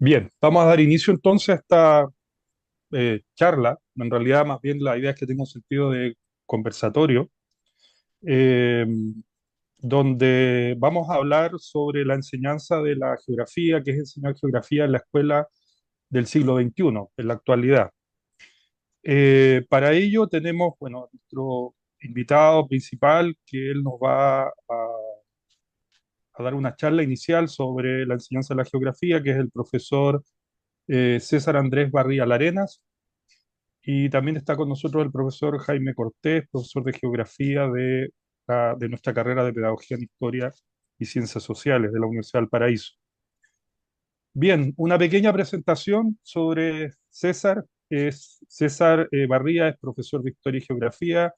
Bien, vamos a dar inicio entonces a esta charla. En realidad, más bien la idea es que tenga un sentido de conversatorio, eh, donde vamos a hablar sobre la enseñanza de la geografía, que es enseñar geografía en la escuela del siglo XXI, en la actualidad. Para ello tenemos, bueno, nuestro invitado principal, que él nos va a dar una charla inicial sobre la enseñanza de la geografía, que es el profesor César Andrés Barría Larenas. Y también está con nosotros el profesor Jaime Cortés, profesor de Geografía de nuestra carrera de Pedagogía en Historia y Ciencias Sociales de la Universidad del Paraíso. Bien, una pequeña presentación sobre César. César Barría es profesor de Historia y Geografía,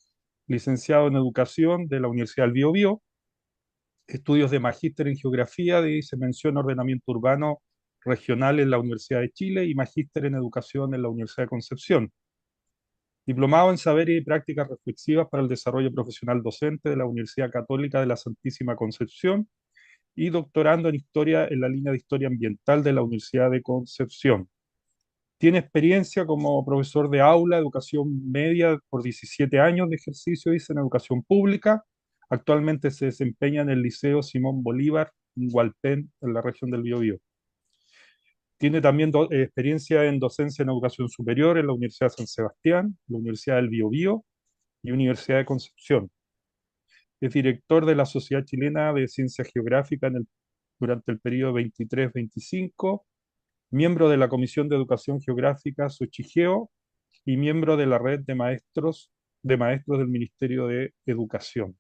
licenciado en Educación de la Universidad del Biobío, estudios de magíster en Geografía de se menciona Ordenamiento Urbano Regional en la Universidad de Chile y magíster en Educación en la Universidad de Concepción. Diplomado en Saberes y Prácticas Reflexivas para el Desarrollo Profesional Docente de la Universidad Católica de la Santísima Concepción y doctorando en Historia en la línea de Historia Ambiental de la Universidad de Concepción. Tiene experiencia como profesor de aula, educación media por 17 años de ejercicio, dice, en educación pública. Actualmente se desempeña en el Liceo Simón Bolívar, en Hualpén, en la región del Biobío. Tiene también experiencia en docencia en educación superior en la Universidad de San Sebastián, la Universidad del Biobío y Universidad de Concepción. Es director de la Sociedad Chilena de Ciencia Geográfica durante el periodo 23-25, miembro de la Comisión de Educación Geográfica Sochigeo y miembro de la red de maestros del Ministerio de Educación.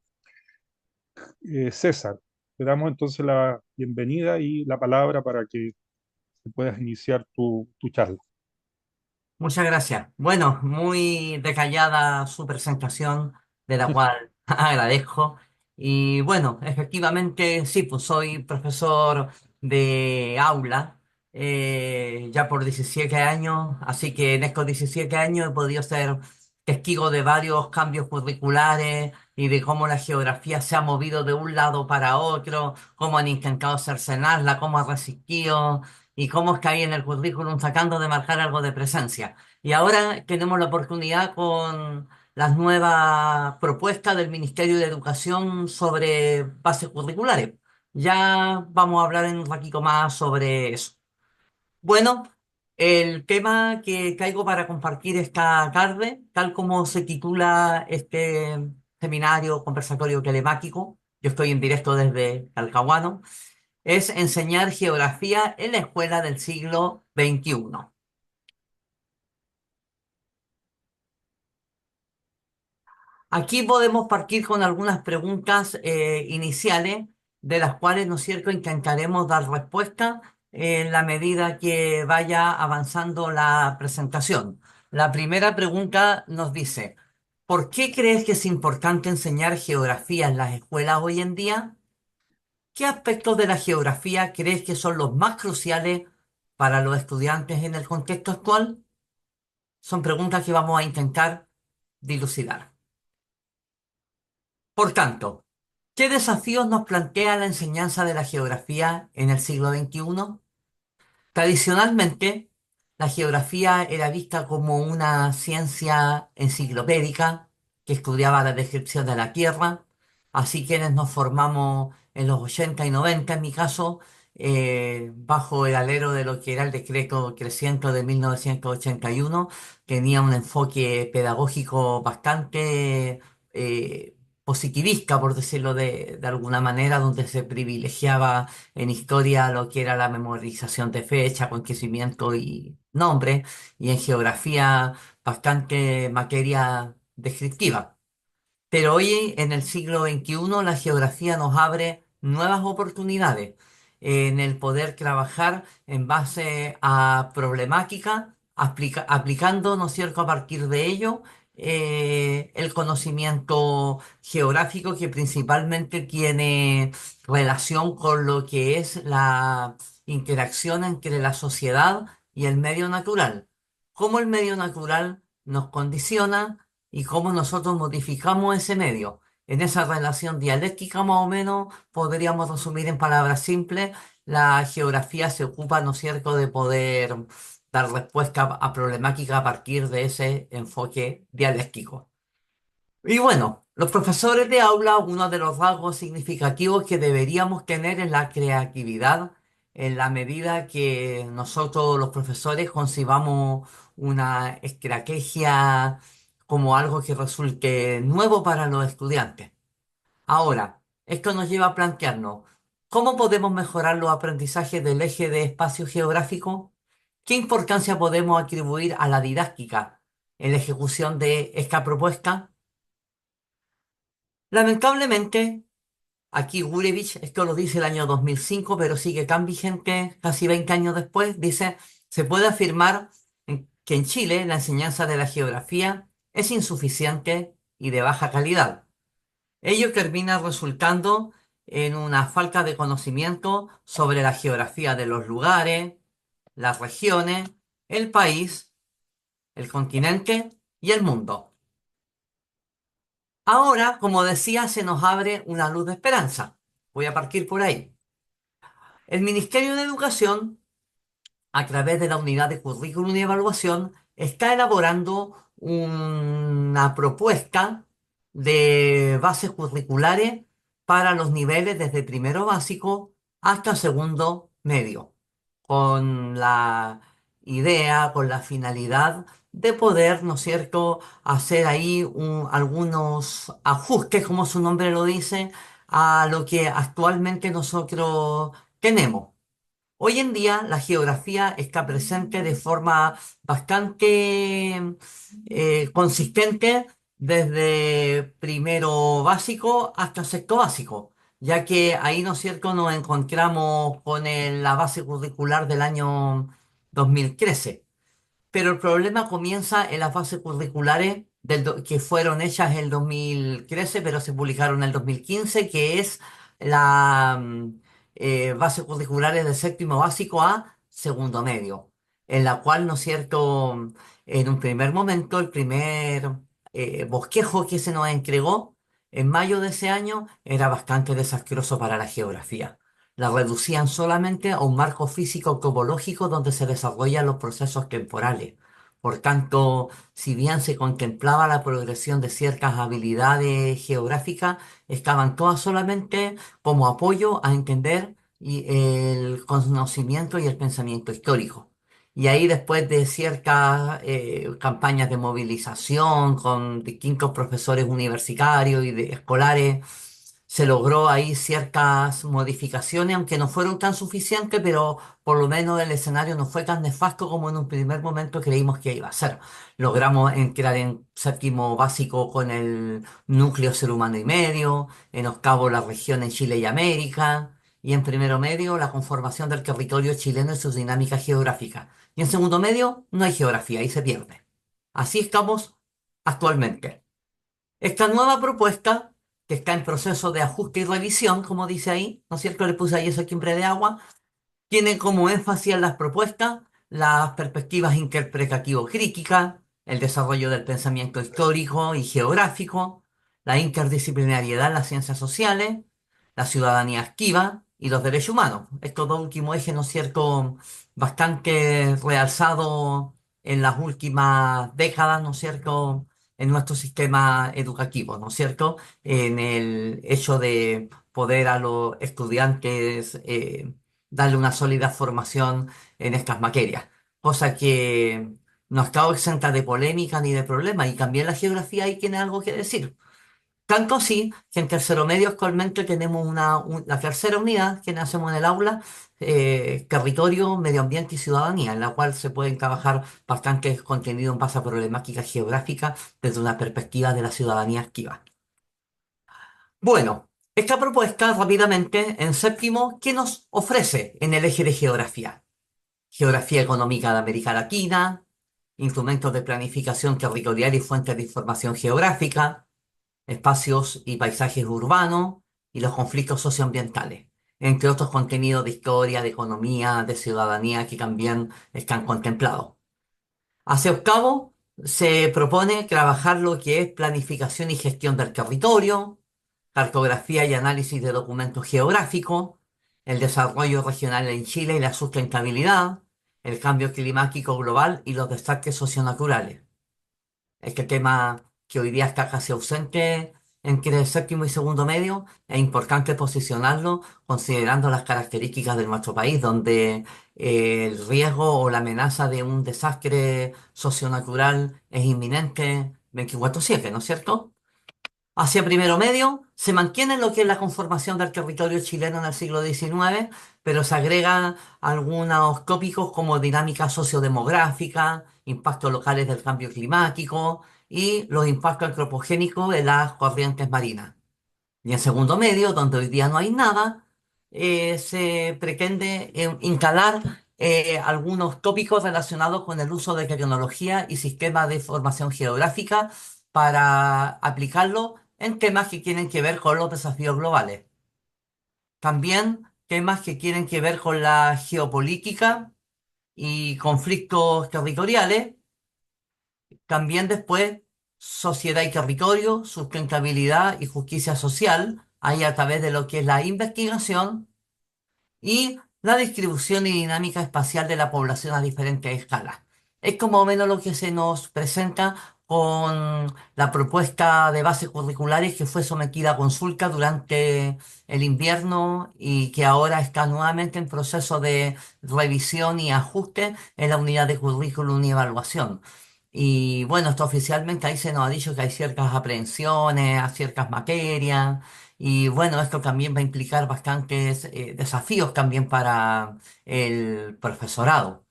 César, te damos entonces la bienvenida y la palabra para que puedas iniciar tu charla. Muchas gracias. Bueno, muy detallada su presentación, de la cual agradezco. Y bueno, efectivamente, sí, pues soy profesor de aula ya por 17 años, así que en estos 17 años he podido ser testigo de varios cambios curriculares y de cómo la geografía se ha movido de un lado para otro, cómo han intentado cercenarla, cómo ha resistido y cómo es que ahí en el currículum tratando de marcar algo de presencia. Y ahora tenemos la oportunidad con las nuevas propuestas del Ministerio de Educación sobre bases curriculares. Ya vamos a hablar en un ratito más sobre eso. Bueno, el tema que caigo para compartir esta tarde, tal como se titula este seminario conversatorio telemático, yo estoy en directo desde Talcahuano, es enseñar geografía en la escuela del siglo XXI. Aquí podemos partir con algunas preguntas iniciales, de las cuales, ¿no es cierto?, intentaremos dar respuesta en la medida que vaya avanzando la presentación. La primera pregunta nos dice, ¿por qué crees que es importante enseñar geografía en las escuelas hoy en día? ¿Qué aspectos de la geografía crees que son los más cruciales para los estudiantes en el contexto actual? Son preguntas que vamos a intentar dilucidar. Por tanto, ¿qué desafíos nos plantea la enseñanza de la geografía en el siglo XXI? Tradicionalmente, la geografía era vista como una ciencia enciclopédica que estudiaba la descripción de la Tierra. Así quienes nos formamos en los 80 y 90, en mi caso, bajo el alero de lo que era el decreto creciente de 1981, tenía un enfoque pedagógico bastante positivista, por decirlo de alguna manera, donde se privilegiaba en historia lo que era la memorización de fecha, acontecimiento y nombre, y en geografía bastante materia descriptiva. Pero hoy, en el siglo XXI, la geografía nos abre nuevas oportunidades en el poder trabajar en base a problemática, aplicando, ¿no es cierto?, a partir de ello, el conocimiento geográfico que principalmente tiene relación con lo que es la interacción entre la sociedad y el medio natural. Cómo el medio natural nos condiciona y cómo nosotros modificamos ese medio. En esa relación dialéctica, más o menos, podríamos resumir en palabras simples la geografía se ocupa, ¿no es cierto?, de poder dar respuesta a problemática a partir de ese enfoque dialéctico. Y bueno, los profesores de aula, uno de los rasgos significativos que deberíamos tener es la creatividad, en la medida que nosotros los profesores concibamos una estrategia como algo que resulte nuevo para los estudiantes. Ahora, esto nos lleva a plantearnos, ¿cómo podemos mejorar los aprendizajes del eje de espacio geográfico? ¿Qué importancia podemos atribuir a la didáctica en la ejecución de esta propuesta? Lamentablemente, aquí Gurevich, esto lo dice el año 2005, pero sigue tan vigente casi 20 años después, dice, se puede afirmar que en Chile la enseñanza de la geografía es insuficiente y de baja calidad. Ello termina resultando en una falta de conocimiento sobre la geografía de los lugares, las regiones, el país, el continente y el mundo. Ahora, como decía, se nos abre una luz de esperanza. Voy a partir por ahí. El Ministerio de Educación, a través de la Unidad de Currículum y Evaluación, está elaborando una propuesta de bases curriculares para los niveles desde primero básico hasta segundo medio, con la idea, con la finalidad de poder, ¿no es cierto?, hacer ahí algunos ajustes, como su nombre lo dice, a lo que actualmente nosotros tenemos. Hoy en día la geografía está presente de forma bastante consistente desde primero básico hasta sexto básico, ya que ahí, ¿no es cierto?, nos encontramos con la base curricular del año 2013. Pero el problema comienza en las bases curriculares que fueron hechas en el 2013, pero se publicaron en el 2015, que es la base curriculares de séptimo básico a segundo medio, en la cual, ¿no es cierto?, en un primer momento, el primer bosquejo que se nos entregó en mayo de ese año era bastante desastroso para la geografía. La reducían solamente a un marco físico topológico donde se desarrollan los procesos temporales. Por tanto, si bien se contemplaba la progresión de ciertas habilidades geográficas, estaban todas solamente como apoyo a entender el conocimiento y el pensamiento histórico. Y ahí después de ciertas campañas de movilización con distintos profesores universitarios y de escolares, se logró ahí ciertas modificaciones, aunque no fueron tan suficientes, pero por lo menos el escenario no fue tan nefasto como en un primer momento creímos que iba a ser. Logramos entrar en séptimo básico con el núcleo ser humano y medio, en octavo la región en Chile y América, y en primero medio la conformación del territorio chileno y sus dinámicas geográficas. Y en segundo medio no hay geografía, ahí se pierde. Así estamos actualmente. Esta nueva propuesta, que está en proceso de ajuste y revisión, como dice ahí, ¿no es cierto? Le puse ahí ese timbre de agua, tiene como énfasis en las propuestas las perspectivas interpretativo-críticas, el desarrollo del pensamiento histórico y geográfico, la interdisciplinariedad en las ciencias sociales, la ciudadanía activa y los derechos humanos. Estos dos últimos ejes, ¿no es cierto?, bastante realzados en las últimas décadas, ¿no es cierto?, en nuestro sistema educativo, ¿no es cierto?, en el hecho de poder a los estudiantes darle una sólida formación en estas materias, cosa que no ha estado exenta de polémica ni de problemas, y también la geografía ahí tiene algo que decir. Tanto así que en tercero medio actualmente tenemos la tercera unidad que hacemos en el aula, territorio, medio ambiente y ciudadanía, en la cual se pueden trabajar bastantes contenidos en base a problemáticas geográficas desde una perspectiva de la ciudadanía activa. Bueno, esta propuesta rápidamente en séptimo, ¿qué nos ofrece en el eje de geografía? Geografía económica de América Latina, instrumentos de planificación territorial y fuentes de información geográfica, espacios y paisajes urbanos y los conflictos socioambientales, entre otros contenidos de historia, de economía, de ciudadanía que también están contemplados. Hacia octavo se propone trabajar lo que es planificación y gestión del territorio, cartografía y análisis de documentos geográficos, el desarrollo regional en Chile y la sustentabilidad, el cambio climático global y los desastres socionaturales. Este tema que hoy día está casi ausente entre el séptimo y segundo medio, es importante posicionarlo considerando las características de nuestro país, donde el riesgo o la amenaza de un desastre socionatural es inminente 24/7, ¿no es cierto? Hacia primero medio se mantiene lo que es la conformación del territorio chileno en el siglo XIX, pero se agregan algunos tópicos como dinámica sociodemográfica, impactos locales del cambio climático y los impactos antropogénicos de las corrientes marinas. Y en segundo medio, donde hoy día no hay nada, se pretende instalar algunos tópicos relacionados con el uso de tecnología y sistemas de información geográfica para aplicarlo en temas que tienen que ver con los desafíos globales. También temas que tienen que ver con la geopolítica y conflictos territoriales. También después sociedad y territorio, sustentabilidad y justicia social, ahí a través de lo que es la investigación y la distribución y dinámica espacial de la población a diferentes escalas. Esto más o menos lo que se nos presenta con la propuesta de bases curriculares que fue sometida a consulta durante el invierno y que ahora está nuevamente en proceso de revisión y ajuste en la unidad de currículum y evaluación. Y bueno, esto oficialmente ahí se nos ha dicho que hay ciertas aprehensiones a ciertas materias y bueno, esto también va a implicar bastantes desafíos también para el profesorado.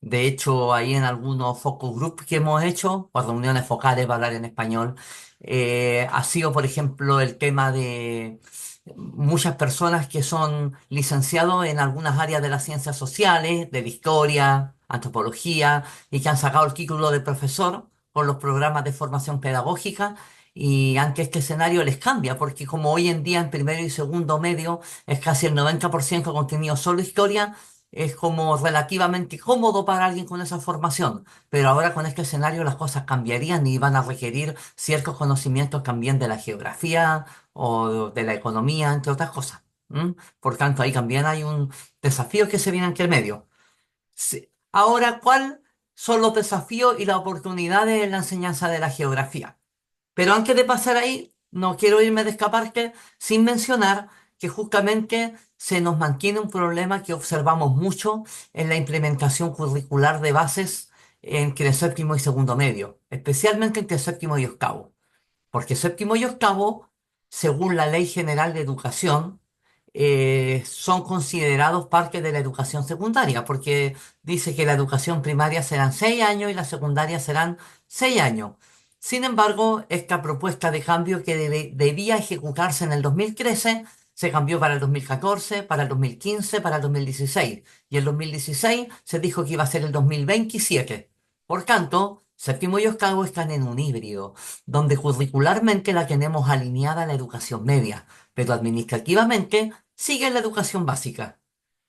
De hecho, ahí en algunos focus group que hemos hecho, o reuniones focales para hablar en español, ha sido, por ejemplo, el tema de muchas personas que son licenciados en algunas áreas de las ciencias sociales, de la historia, antropología, y que han sacado el título de profesor con los programas de formación pedagógica. Y ante este escenario les cambia, porque como hoy en día en primero y segundo medio es casi el 90% contenido solo historia, es como relativamente cómodo para alguien con esa formación, pero ahora con este escenario las cosas cambiarían y van a requerir ciertos conocimientos también de la geografía o de la economía, entre otras cosas. ¿M? Por tanto, ahí también hay un desafío que se viene entre medio. Sí. Ahora, ¿cuáles son los desafíos y las oportunidades en la enseñanza de la geografía? Pero antes de pasar ahí, no quiero irme de escaparte sin mencionar que justamente se nos mantiene un problema que observamos mucho en la implementación curricular de bases entre el séptimo y segundo medio, especialmente entre séptimo y octavo. Porque séptimo y octavo, según la Ley General de Educación, son considerados parte de la educación secundaria, porque dice que la educación primaria serán 6 años y la secundaria serán 6 años. Sin embargo, esta propuesta de cambio que debía ejecutarse en el 2013 se cambió para el 2014, para el 2015, para el 2016. Y el 2016 se dijo que iba a ser el 2027. Por tanto, séptimo y octavo están en un híbrido donde curricularmente la tenemos alineada a la educación media, pero administrativamente sigue en la educación básica.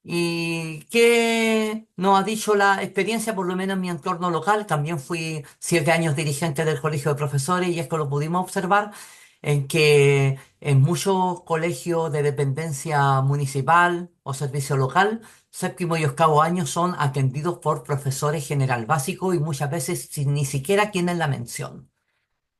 ¿Y qué nos ha dicho la experiencia, por lo menos en mi entorno local? También fui 7 años dirigente del colegio de profesores y esto lo pudimos observar en que en muchos colegios de dependencia municipal o servicio local, séptimo y octavo año son atendidos por profesores general básico y muchas veces sin ni siquiera tienen la mención.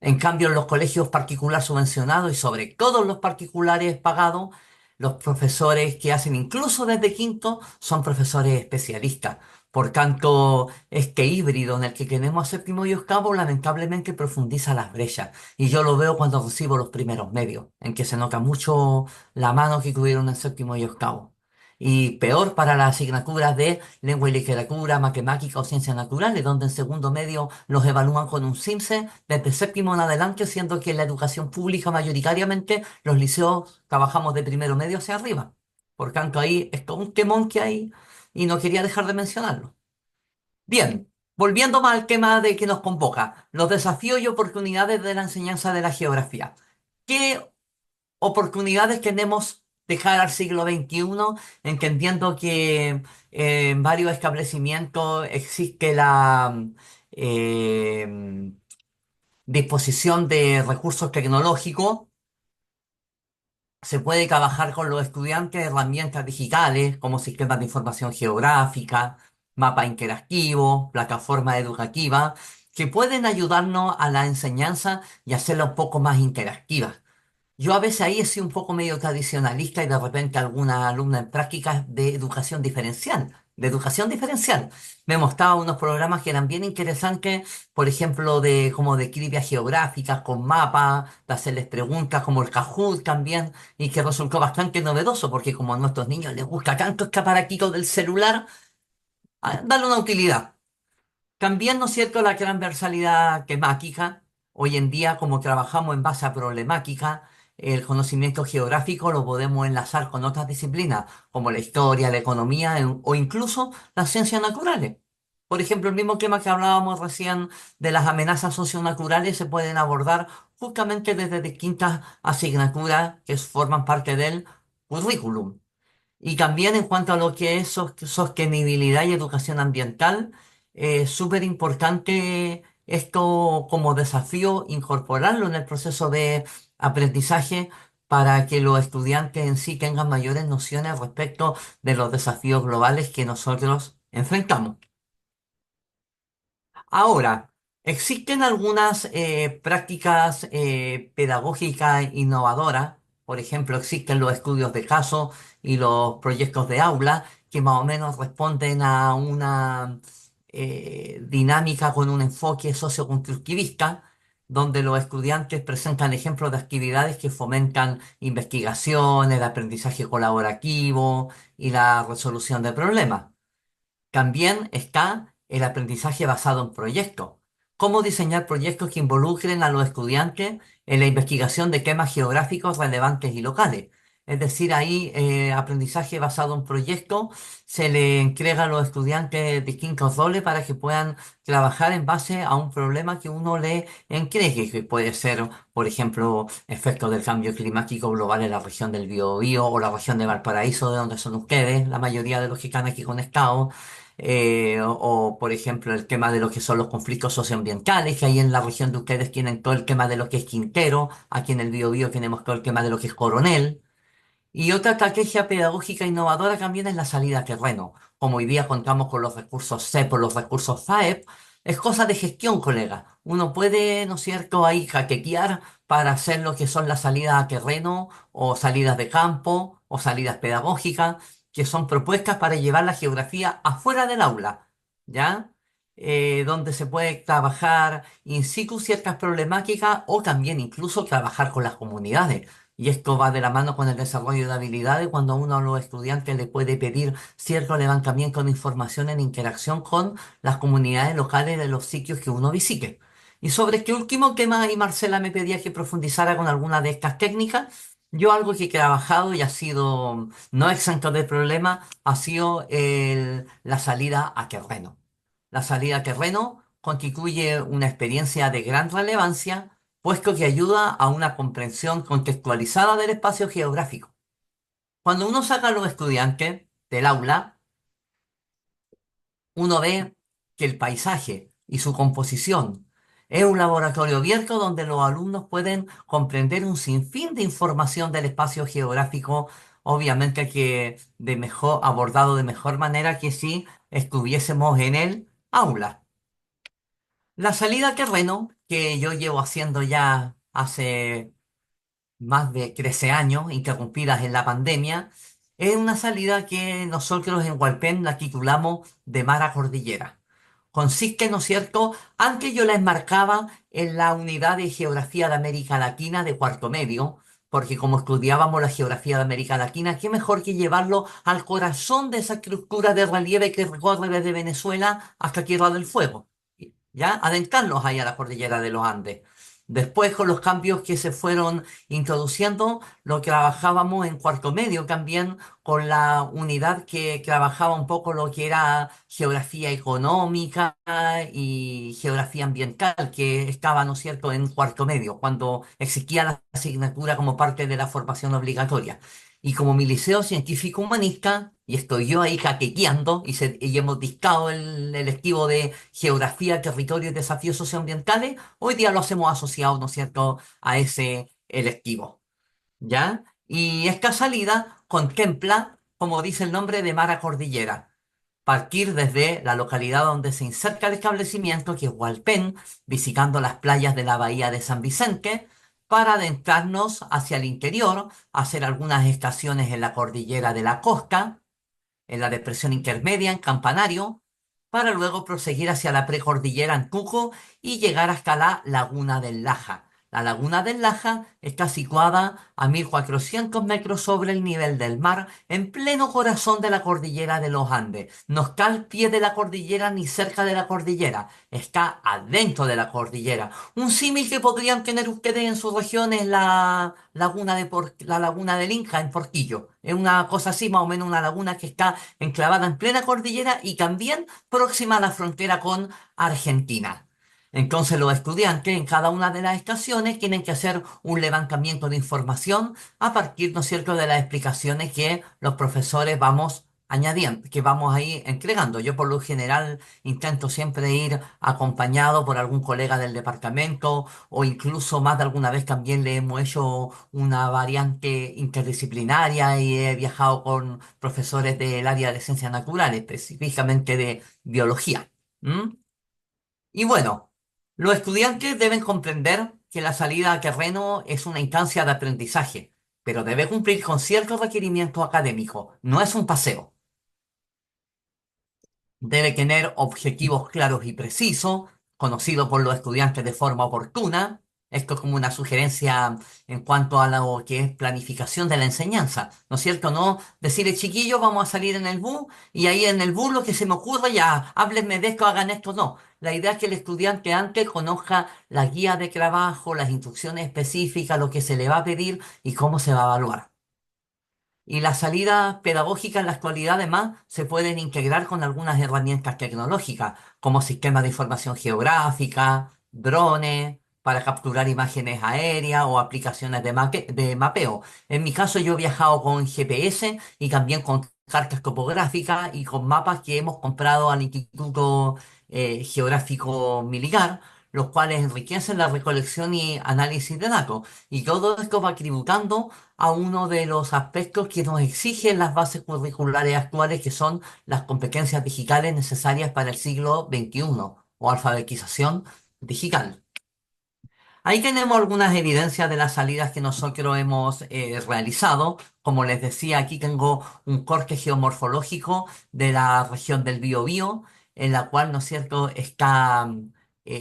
En cambio, en los colegios particulares subvencionados y sobre todo en los particulares pagados, los profesores que hacen incluso desde quinto son profesores especialistas. Por tanto, este híbrido en el que tenemos a séptimo y octavo lamentablemente profundiza las brechas. Y yo lo veo cuando recibo los primeros medios, en que se nota mucho la mano que tuvieron en séptimo y octavo. Y peor para las asignaturas de lengua y literatura, matemática o ciencias naturales, donde en segundo medio los evalúan con un CIMSE desde séptimo en adelante, siendo que en la educación pública mayoritariamente los liceos trabajamos de primero medio hacia arriba. Por tanto, ahí es todo un temón que hay y no quería dejar de mencionarlo. Bien, volviendo más al tema de que nos convoca, los desafíos y oportunidades de la enseñanza de la geografía. ¿Qué oportunidades tenemos de cara al siglo XXI, entendiendo que en varios establecimientos existe la eh, disposición de recursos tecnológicos? se puede trabajar con los estudiantes herramientas digitales como sistemas de información geográfica, mapas interactivos, plataformas educativas, que pueden ayudarnos a la enseñanza y hacerla un poco más interactiva. Yo a veces ahí he sido un poco medio tradicionalista y de repente alguna alumna en prácticas de educación diferencial. De educación diferencial. Me mostraba unos programas que eran bien interesantes, por ejemplo, de como de trivia geográficas con mapas, de hacerles preguntas como el Kahoot también, y que resultó bastante novedoso porque como a nuestros niños les gusta tanto escapar aquí del celular, darle una utilidad. También, ¿no es cierto?, la transversalidad temática. Hoy en día, como trabajamos en base a problemática, el conocimiento geográfico lo podemos enlazar con otras disciplinas, como la historia, la economía o incluso las ciencias naturales. Por ejemplo, el mismo tema que hablábamos recién de las amenazas socionaturales se pueden abordar justamente desde distintas asignaturas que forman parte del currículum. Y también en cuanto a lo que es sostenibilidad y educación ambiental, es súper importante esto como desafío, incorporarlo en el proceso de aprendizaje para que los estudiantes en sí tengan mayores nociones respecto de los desafíos globales que nosotros enfrentamos. Ahora, existen algunas prácticas pedagógicas innovadoras. Por ejemplo, existen los estudios de caso y los proyectos de aula que más o menos responden a una dinámica con un enfoque socioconstructivista, donde los estudiantes presentan ejemplos de actividades que fomentan investigación, el aprendizaje colaborativo y la resolución de problemas. También está el aprendizaje basado en proyectos. Cómo diseñar proyectos que involucren a los estudiantes en la investigación de temas geográficos relevantes y locales. Es decir, ahí aprendizaje basado en proyectos se le entrega a los estudiantes distintos roles para que puedan trabajar en base a un problema que uno le entregue, que puede ser, por ejemplo, efectos del cambio climático global en la región del Biobío o la región de Valparaíso, de donde son ustedes, la mayoría de los que están aquí conectados, por ejemplo, el tema de lo que son los conflictos socioambientales, que ahí en la región de ustedes tienen todo el tema de lo que es Quintero, aquí en el Biobío tenemos todo el tema de lo que es Coronel. Y otra estrategia pedagógica innovadora también es la salida a terreno. Como hoy día contamos con los recursos CEP o los recursos FAEP, es cosa de gestión, colega. Uno puede, ¿no es cierto?, ahí hacketear para hacer lo que son las salidas a terreno o salidas de campo o salidas pedagógicas, que son propuestas para llevar la geografía afuera del aula, ¿ya? Donde se puede trabajar in situ ciertas problemáticas o también incluso trabajar con las comunidades. Y esto va de la mano con el desarrollo de habilidades cuando uno a los estudiantes le puede pedir cierto levantamiento de información en interacción con las comunidades locales de los sitios que uno visite. Y sobre este último tema, ahí Marcela me pedía que profundizara con alguna de estas técnicas. Yo algo que he trabajado y ha sido no exento de problema ha sido la salida a terreno. La salida a terreno constituye una experiencia de gran relevancia puesto que ayuda a una comprensión contextualizada del espacio geográfico. Cuando uno saca a los estudiantes del aula, uno ve que el paisaje y su composición es un laboratorio abierto donde los alumnos pueden comprender un sinfín de información del espacio geográfico, obviamente que de mejor, abordado de mejor manera que si estuviésemos en el aula. La salida a terreno, que yo llevo haciendo ya hace más de 13 años, interrumpidas en la pandemia, es una salida que nosotros en Hualpén la titulamos de mar a cordillera. Consiste, ¿no es cierto? Antes yo la enmarcaba en la unidad de geografía de América Latina de cuarto medio, porque como estudiábamos la geografía de América Latina, qué mejor que llevarlo al corazón de esa estructura de relieve que recorre desde Venezuela hasta Tierra del Fuego, ¿ya? Adentrarlos ahí a la cordillera de los Andes. Después, con los cambios que se fueron introduciendo, lo trabajábamos en cuarto medio también con la unidad que trabajaba un poco lo que era geografía económica y geografía ambiental, que estaba, ¿no es cierto?, en cuarto medio, cuando existía la asignatura como parte de la formación obligatoria. Y como mi liceo científico humanista, y estoy yo ahí caqueteando, y hemos dictado el electivo de geografía, territorio y desafíos socioambientales, hoy día lo hacemos asociado, ¿no es cierto?, a ese electivo. ¿Ya? Y esta salida contempla, como dice el nombre, de Mara Cordillera. Partir desde la localidad donde se inserta el establecimiento, que es Hualpén, visitando las playas de la bahía de San Vicente, para adentrarnos hacia el interior, hacer algunas estaciones en la cordillera de la costa, en la depresión intermedia, en Campanario, para luego proseguir hacia la precordillera en Tuco y llegar hasta la Laguna del Laja. La Laguna del Laja está situada a 1.400 metros sobre el nivel del mar, en pleno corazón de la cordillera de los Andes. No está al pie de la cordillera ni cerca de la cordillera, está adentro de la cordillera. Un símil que podrían tener ustedes en su región es la laguna del Inca en Portillo. Es una cosa así, más o menos una laguna que está enclavada en plena cordillera y también próxima a la frontera con Argentina. Entonces los estudiantes en cada una de las estaciones tienen que hacer un levantamiento de información a partir, ¿no es cierto?, de las explicaciones que los profesores vamos añadiendo, que vamos ahí entregando. Yo por lo general intento siempre ir acompañado por algún colega del departamento o incluso más de alguna vez también le hemos hecho una variante interdisciplinaria y he viajado con profesores del área de ciencias naturales, específicamente de biología. ¿M? Y bueno, los estudiantes deben comprender que la salida a terreno es una instancia de aprendizaje, pero debe cumplir con ciertos requerimientos académicos, no es un paseo. Debe tener objetivos claros y precisos, conocidos por los estudiantes de forma oportuna. Esto es como una sugerencia en cuanto a lo que es planificación de la enseñanza, ¿no es cierto? No decirle, chiquillos, vamos a salir en el bus y ahí en el bus lo que se me ocurra, ya, háblenme de esto, hagan esto, no. La idea es que el estudiante antes conozca la guía de trabajo, las instrucciones específicas, lo que se le va a pedir y cómo se va a evaluar. Y las salidas pedagógicas en la actualidad además se pueden integrar con algunas herramientas tecnológicas, como sistemas de información geográfica, drones, para capturar imágenes aéreas o aplicaciones de mapeo. En mi caso yo he viajado con GPS y también con cartas topográficas y con mapas que hemos comprado al Instituto Geográfico Militar, los cuales enriquecen la recolección y análisis de datos. Y todo esto va tributando a uno de los aspectos que nos exigen las bases curriculares actuales, que son las competencias digitales necesarias para el siglo XXI o alfabetización digital. Ahí tenemos algunas evidencias de las salidas que nosotros hemos realizado. Como les decía, aquí tengo un corte geomorfológico de la región del Biobío, en la cual, ¿no es cierto?, está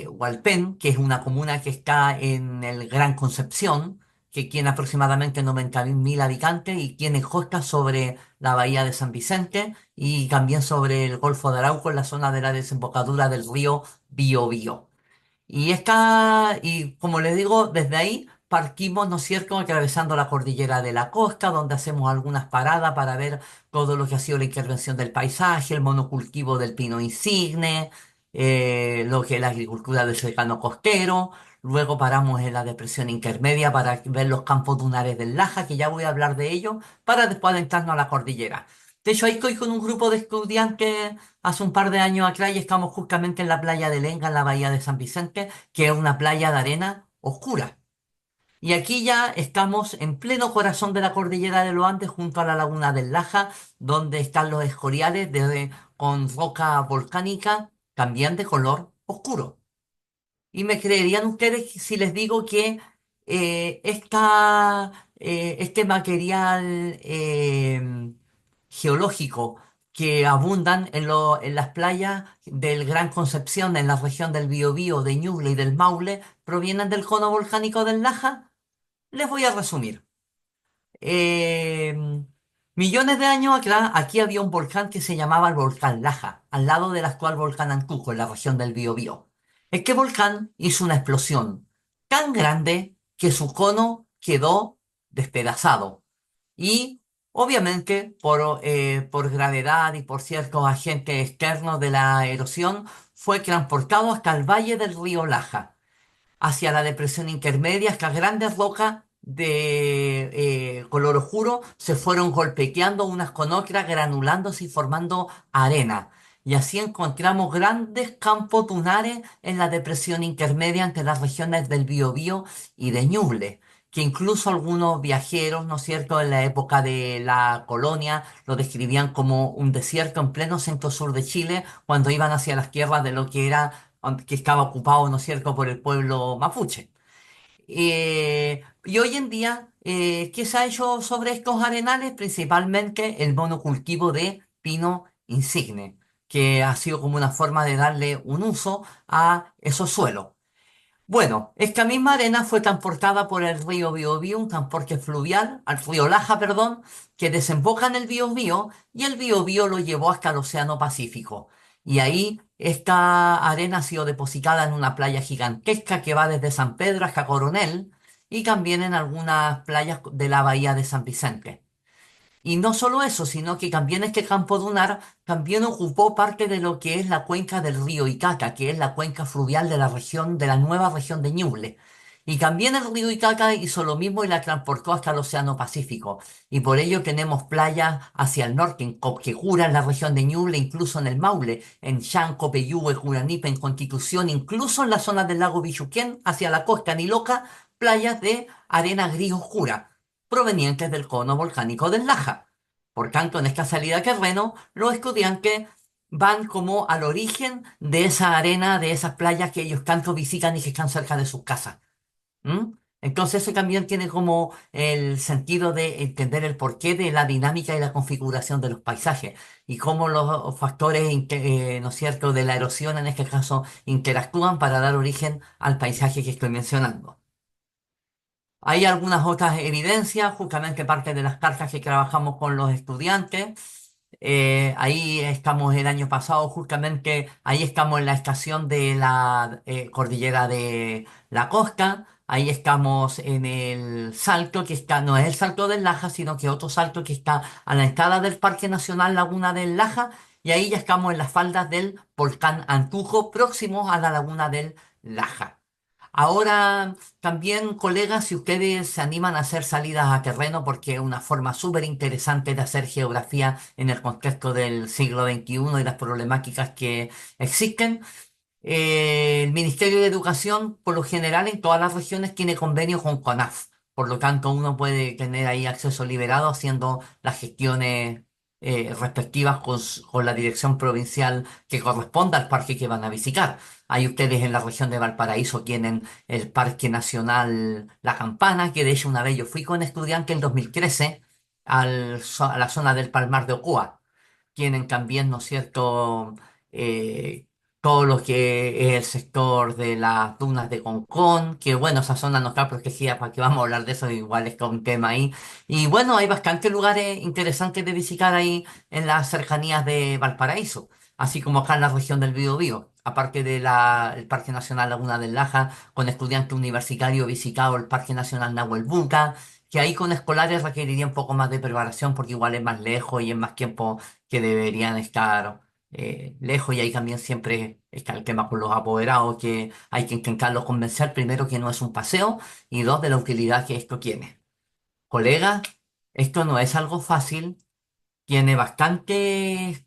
Hualpén, que es una comuna que está en el Gran Concepción, que tiene aproximadamente 90.000 habitantes y tiene costas sobre la bahía de San Vicente y también sobre el Golfo de Arauco, en la zona de la desembocadura del río Biobío. Y como les digo, desde ahí partimos, ¿no es cierto?, atravesando la cordillera de la costa, donde hacemos algunas paradas para ver todo lo que ha sido la intervención del paisaje, el monocultivo del pino insigne, lo que es la agricultura del secano costero. Luego paramos en la depresión intermedia para ver los campos dunares del Laja, que ya voy a hablar de ello, para después adentrarnos a la cordillera. De hecho, ahí estoy con un grupo de estudiantes hace un par de años atrás y estamos justamente en la playa de Lenga, en la bahía de San Vicente, que es una playa de arena oscura. Y aquí ya estamos en pleno corazón de la cordillera de los Andes, junto a la laguna del Laja, donde están los escoriales con roca volcánica, también de color oscuro. Y me creerían ustedes si les digo que este material geológico que abundan en las playas del Gran Concepción, en la región del Biobío, de Ñuble y del Maule, provienen del cono volcánico del Laja. Les voy a resumir. Eh, Millones de años atrás, aquí había un volcán que se llamaba el volcán Laja, al lado del actual volcán Antuco, en la región del Biobío. Este volcán hizo una explosión tan grande que su cono quedó despedazado. Y obviamente por gravedad y por ciertos agentes externos de la erosión, fue transportado hasta el valle del río Laja hacia la depresión intermedia, estas grandes rocas de color oscuro se fueron golpeteando unas con otras, granulándose y formando arena. Y así encontramos grandes campos dunares en la depresión intermedia entre las regiones del Biobío y de Ñuble. que incluso algunos viajeros, ¿no es cierto?, en la época de la colonia lo describían como un desierto en pleno centro-sur de Chile, cuando iban hacia las tierras de lo que era, que estaba ocupado, ¿no es cierto?, por el pueblo mapuche. Y hoy en día, ¿qué se ha hecho sobre estos arenales? Principalmente el monocultivo de pino insigne, que ha sido como una forma de darle un uso a esos suelos. Bueno, esta misma arena fue transportada por el río Biobío, un transporte fluvial, al río Laja, perdón, que desemboca en el Biobío y el Biobío lo llevó hasta el Océano Pacífico. Y ahí esta arena ha sido depositada en una playa gigantesca que va desde San Pedro hasta Coronel y también en algunas playas de la bahía de San Vicente. Y no solo eso, sino que también este campo dunar también ocupó parte de lo que es la cuenca del río Icaca, que es la cuenca fluvial de la región, de la nueva región de Ñuble. Y también el río Icaca hizo lo mismo y la transportó hasta el Océano Pacífico. Y por ello tenemos playas hacia el norte, en Copquecura, en la región de Ñuble, incluso en el Maule, en Chanco, Peyúgue, Curanipe, en Constitución, incluso en la zona del lago Bichuquén, hacia la costa Niloca, playas de arena gris oscura provenientes del cono volcánico del Laja. Por tanto, en esta salida a terreno, los estudiantes van como al origen de esa arena, de esas playas que ellos tanto visitan y que están cerca de sus casas. ¿Mm? Entonces eso también tiene como el sentido de entender el porqué de la dinámica y la configuración de los paisajes y cómo los factores, ¿no es cierto?, de la erosión en este caso interactúan para dar origen al paisaje que estoy mencionando. Hay algunas otras evidencias, justamente parte de las cartas que trabajamos con los estudiantes. Ahí estamos el año pasado, justamente ahí estamos en la estación de la cordillera de la Costa. Ahí estamos en el salto que está, no es el salto del Laja, sino que otro salto que está a la entrada del Parque Nacional Laguna del Laja. Y ahí ya estamos en las faldas del volcán Antujo, próximos a la Laguna del Laja. Ahora, también, colegas, si ustedes se animan a hacer salidas a terreno, porque es una forma súper interesante de hacer geografía en el contexto del siglo XXI y las problemáticas que existen, el Ministerio de Educación, por lo general, en todas las regiones tiene convenio con CONAF. Por lo tanto, uno puede tener ahí acceso liberado haciendo las gestiones respectivas con la dirección provincial que corresponda al parque que van a visitar. Hay ustedes en la región de Valparaíso tienen el Parque Nacional La Campana, que de hecho una vez yo fui con estudiante el 2013 a la zona del Palmar de Ocoa. Tienen también, ¿no es cierto?, eh, todo lo que es el sector de las dunas de Concón, que bueno, esa zona no está protegida, para que vamos a hablar de eso, igual es que un tema ahí. Y bueno, hay bastantes lugares interesantes de visitar ahí en las cercanías de Valparaíso, así como acá en la región del Biobío. Aparte del Parque Nacional Laguna del Laja, con estudiante universitario visitado el Parque Nacional Nahuel Buca, que ahí con escolares requeriría un poco más de preparación porque igual es más lejos y es más tiempo que deberían estar lejos y ahí también siempre está el tema con los apoderados que hay que intentarlos convencer primero que no es un paseo y dos de la utilidad que esto tiene. Colega, esto no es algo fácil, tiene bastantes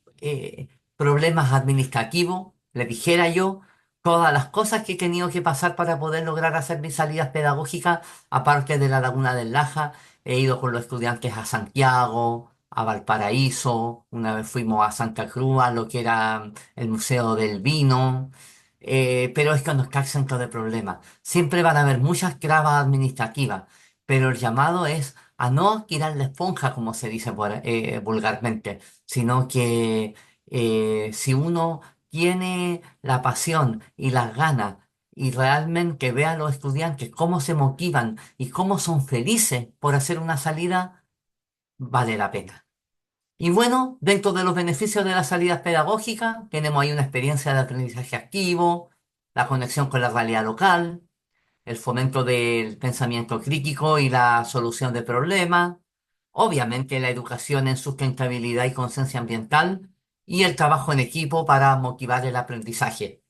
problemas administrativos, le dijera yo, todas las cosas que he tenido que pasar para poder lograr hacer mis salidas pedagógicas, aparte de la Laguna del Laja, he ido con los estudiantes a Santiago, a Valparaíso, una vez fuimos a Santa Cruz, a lo que era el Museo del Vino. Pero esto no está exento de problemas. Siempre van a haber muchas trabas administrativas, pero el llamado es a no tirar la esponja, como se dice vulgarmente, sino que si uno tiene la pasión y las ganas y realmente ve a los estudiantes cómo se motivan y cómo son felices por hacer una salida, vale la pena. Y bueno, dentro de los beneficios de las salidas pedagógicas, tenemos ahí una experiencia de aprendizaje activo, la conexión con la realidad local, el fomento del pensamiento crítico y la solución de problemas, obviamente la educación en sustentabilidad y conciencia ambiental y el trabajo en equipo para motivar el aprendizaje.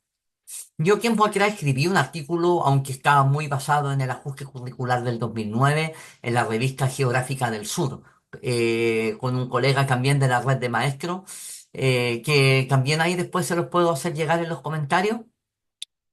Yo tiempo atrás escribí un artículo, aunque estaba muy basado en el ajuste curricular del 2009, en la revista Geográfica del Sur, con un colega también de la red de maestros, que también ahí después se los puedo hacer llegar en los comentarios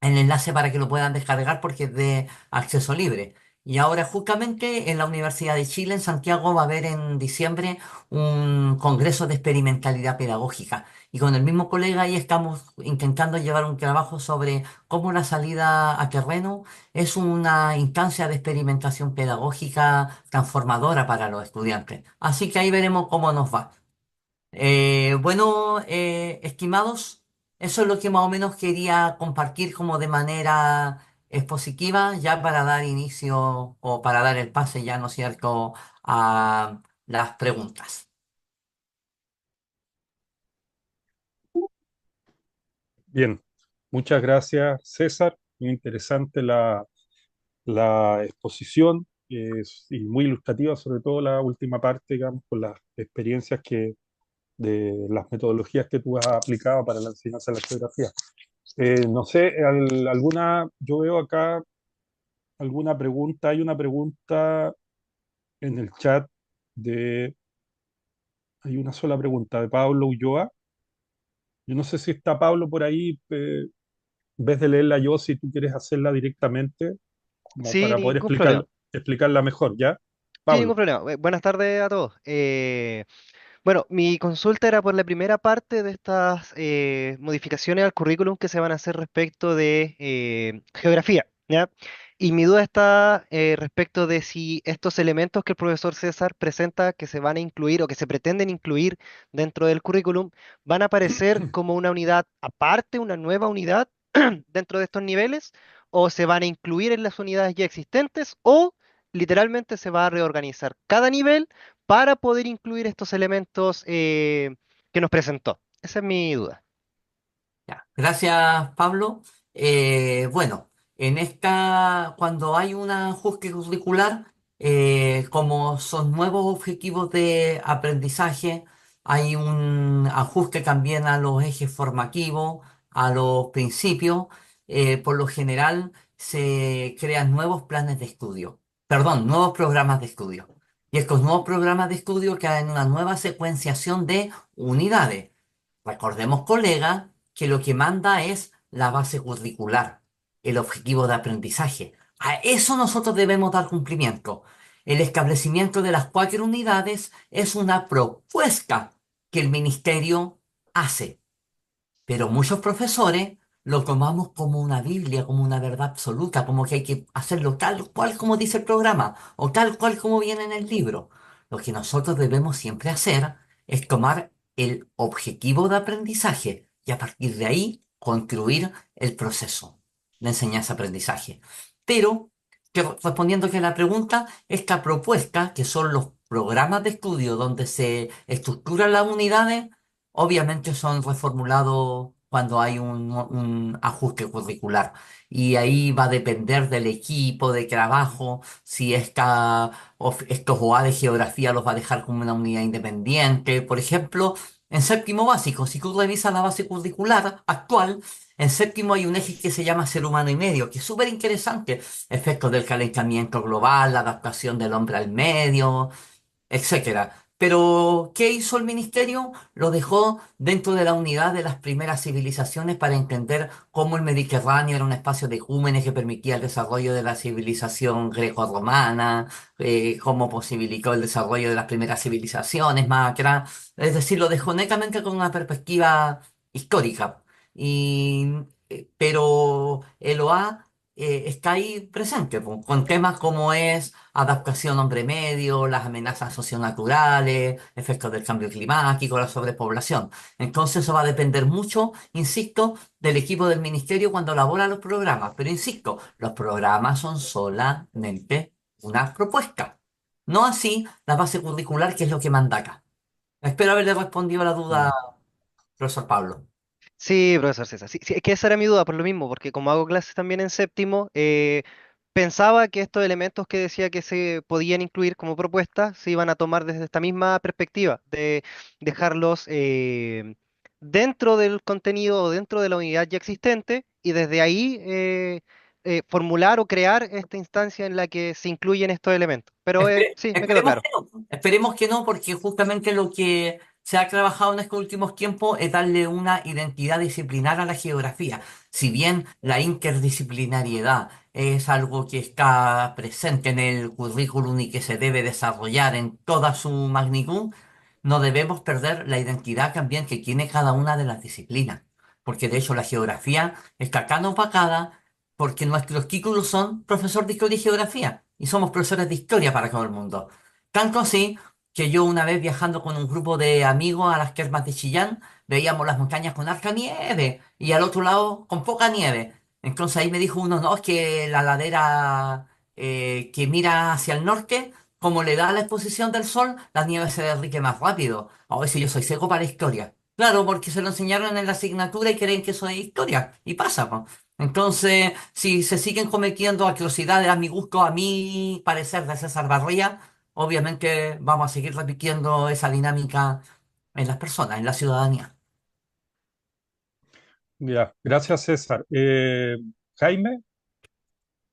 el enlace para que lo puedan descargar porque es de acceso libre. Y ahora justamente en la Universidad de Chile, en Santiago, va a haber en diciembre un congreso de experimentalidad pedagógica. Y con el mismo colega ahí estamos intentando llevar un trabajo sobre cómo la salida a terreno es una instancia de experimentación pedagógica transformadora para los estudiantes. Así que ahí veremos cómo nos va. Bueno, estimados, eso es lo que más o menos quería compartir como de manera expositiva, ya para dar inicio o para dar el pase, ya, ¿no es cierto?, a las preguntas. Bien, muchas gracias, César. Muy interesante la exposición y muy ilustrativa, sobre todo la última parte, digamos, con las experiencias de las metodologías que tú has aplicado para la enseñanza de la geografía. No sé, yo veo acá alguna pregunta. Hay una pregunta en el chat de, hay una sola pregunta de Pablo Ulloa. Yo no sé si está Pablo por ahí, en vez de leerla yo, si tú quieres hacerla directamente, como Sí, para poder ningún problema. explicarla mejor, ¿ya? Sí, ningún Pablo. problema. Buenas tardes a todos. Bueno, mi consulta era por la primera parte de estas modificaciones al currículum que se van a hacer respecto de geografía, ¿ya? Y mi duda está respecto de si estos elementos que el profesor César presenta que se van a incluir o que se pretenden incluir dentro del currículum van a aparecer como una unidad aparte, una nueva unidad dentro de estos niveles, o se van a incluir en las unidades ya existentes, o literalmente se va a reorganizar cada nivel para poder incluir estos elementos que nos presentó. Esa es mi duda. Ya. Gracias, Pablo. Bueno, cuando hay un ajuste curricular, como son nuevos objetivos de aprendizaje, hay un ajuste también a los ejes formativos, a los principios. Por lo general, se crean nuevos planes de estudio, perdón, nuevos programas de estudio. Y estos nuevos programas de estudio crean una nueva secuenciación de unidades. Recordemos, colega, que lo que manda es la base curricular, el objetivo de aprendizaje. A eso nosotros debemos dar cumplimiento. El establecimiento de las 4 unidades es una propuesta que el ministerio hace, pero muchos profesores lo tomamos como una Biblia, como una verdad absoluta, como que hay que hacerlo tal cual como dice el programa o tal cual como viene en el libro. Lo que nosotros debemos siempre hacer es tomar el objetivo de aprendizaje y a partir de ahí construir el proceso de enseñanza-aprendizaje. Pero, respondiendo que a la pregunta, esta propuesta, que son los programas de estudio donde se estructuran las unidades, obviamente son reformulados cuando hay un ajuste curricular. Y ahí va a depender del equipo de trabajo, si estos OA de geografía los va a dejar como una unidad independiente. Por ejemplo, en séptimo básico, si tú revisas la base curricular actual, en séptimo hay un eje que se llama ser humano y medio, que es súper interesante. Efectos del calentamiento global, la adaptación del hombre al medio, etcétera. Pero, ¿qué hizo el ministerio? Lo dejó dentro de la unidad de las primeras civilizaciones para entender cómo el Mediterráneo era un espacio de júmenes que permitía el desarrollo de la civilización greco-romana, cómo posibilitó el desarrollo de las primeras civilizaciones más atrás. Es decir, lo dejó netamente con una perspectiva histórica. Y, pero el OA está ahí presente, con temas como es adaptación hombre medio, las amenazas socionaturales, efectos del cambio climático, la sobrepoblación. Entonces eso va a depender mucho, insisto, del equipo del ministerio cuando elabora los programas. Pero insisto, los programas son solamente una propuesta. No así la base curricular, que es lo que manda acá. Espero haberle respondido a la duda, Mm. profesor Pablo. Sí, profesor César. Sí, sí, es que esa era mi duda por lo mismo, porque como hago clases también en séptimo, pensaba que estos elementos que decía que se podían incluir como propuesta se iban a tomar desde esta misma perspectiva, de dejarlos dentro del contenido o dentro de la unidad ya existente y desde ahí formular o crear esta instancia en la que se incluyen estos elementos. Pero sí, me quedó Esperemos claro. que no, esperemos que no, porque justamente lo que se ha trabajado en estos últimos tiempos es darle una identidad disciplinar a la geografía. Si bien la interdisciplinariedad es algo que está presente en el currículum y que se debe desarrollar en toda su magnitud, no debemos perder la identidad también que tiene cada una de las disciplinas. Porque de hecho la geografía está tan opacada porque nuestros títulos son profesor de historia y geografía y somos profesores de historia para todo el mundo. Tanto así que yo una vez viajando con un grupo de amigos a las termas de Chillán, veíamos las montañas con harta nieve y al otro lado con poca nieve. Entonces ahí me dijo uno, no, es que la ladera que mira hacia el norte, como le da la exposición del sol, la nieve se derrite más rápido. A ver si yo soy seco para la historia. Claro, porque se lo enseñaron en la asignatura y creen que eso es historia. Y pasa, po. Entonces, si se siguen cometiendo atrocidades a mi gusto, a mi parecer de César Barría, obviamente vamos a seguir repitiendo esa dinámica en las personas, en la ciudadanía. Ya, gracias César. Jaime,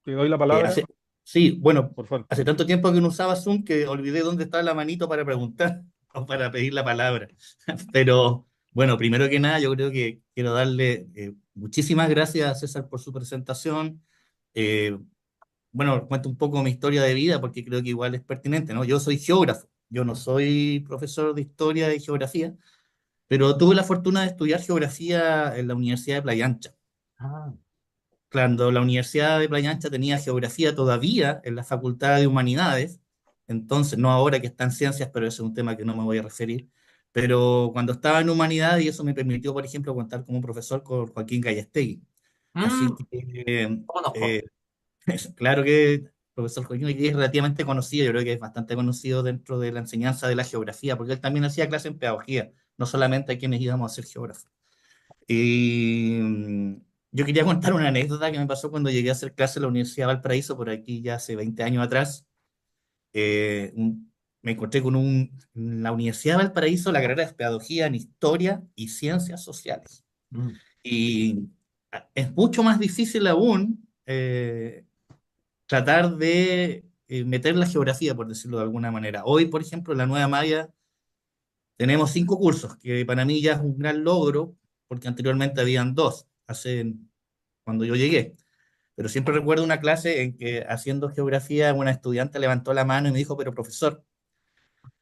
te doy la Eh, palabra, hace, sí, bueno, por favor. hace tanto tiempo que no usaba Zoom que olvidé dónde estaba la manito para preguntar o para pedir la palabra. Pero bueno, primero que nada, yo creo que quiero darle muchísimas gracias a César por su presentación. Eh, bueno, cuento un poco mi historia de vida porque creo que igual es pertinente, ¿no? Yo soy geógrafo, yo no soy profesor de historia y geografía, pero tuve la fortuna de estudiar geografía en la Universidad de Playa Ancha. Ah, Cuando la Universidad de Playa Ancha tenía geografía todavía en la Facultad de Humanidades, entonces, no ahora que está en ciencias, pero ese es un tema que no me voy a referir, pero cuando estaba en humanidades, y eso me permitió, por ejemplo, contar como profesor con Joaquín Gallastegui. Así mm, que, lo conozco. eh, claro que el profesor Joaquín hoy día es relativamente conocido, yo creo que es bastante conocido dentro de la enseñanza de la geografía, porque él también hacía clase en pedagogía, no solamente a quienes íbamos a ser geógrafos. Y yo quería contar una anécdota que me pasó cuando llegué a hacer clase en la Universidad de Valparaíso, por aquí ya hace 20 años atrás. Me encontré con en la Universidad de Valparaíso la carrera de pedagogía en historia y ciencias sociales. Mm, Y es mucho más difícil aún tratar de meter la geografía, por decirlo de alguna manera. Hoy, por ejemplo, en la nueva malla tenemos 5 cursos, que para mí ya es un gran logro, porque anteriormente habían 2, cuando yo llegué. Pero siempre recuerdo una clase en que haciendo geografía una estudiante levantó la mano y me dijo, pero profesor,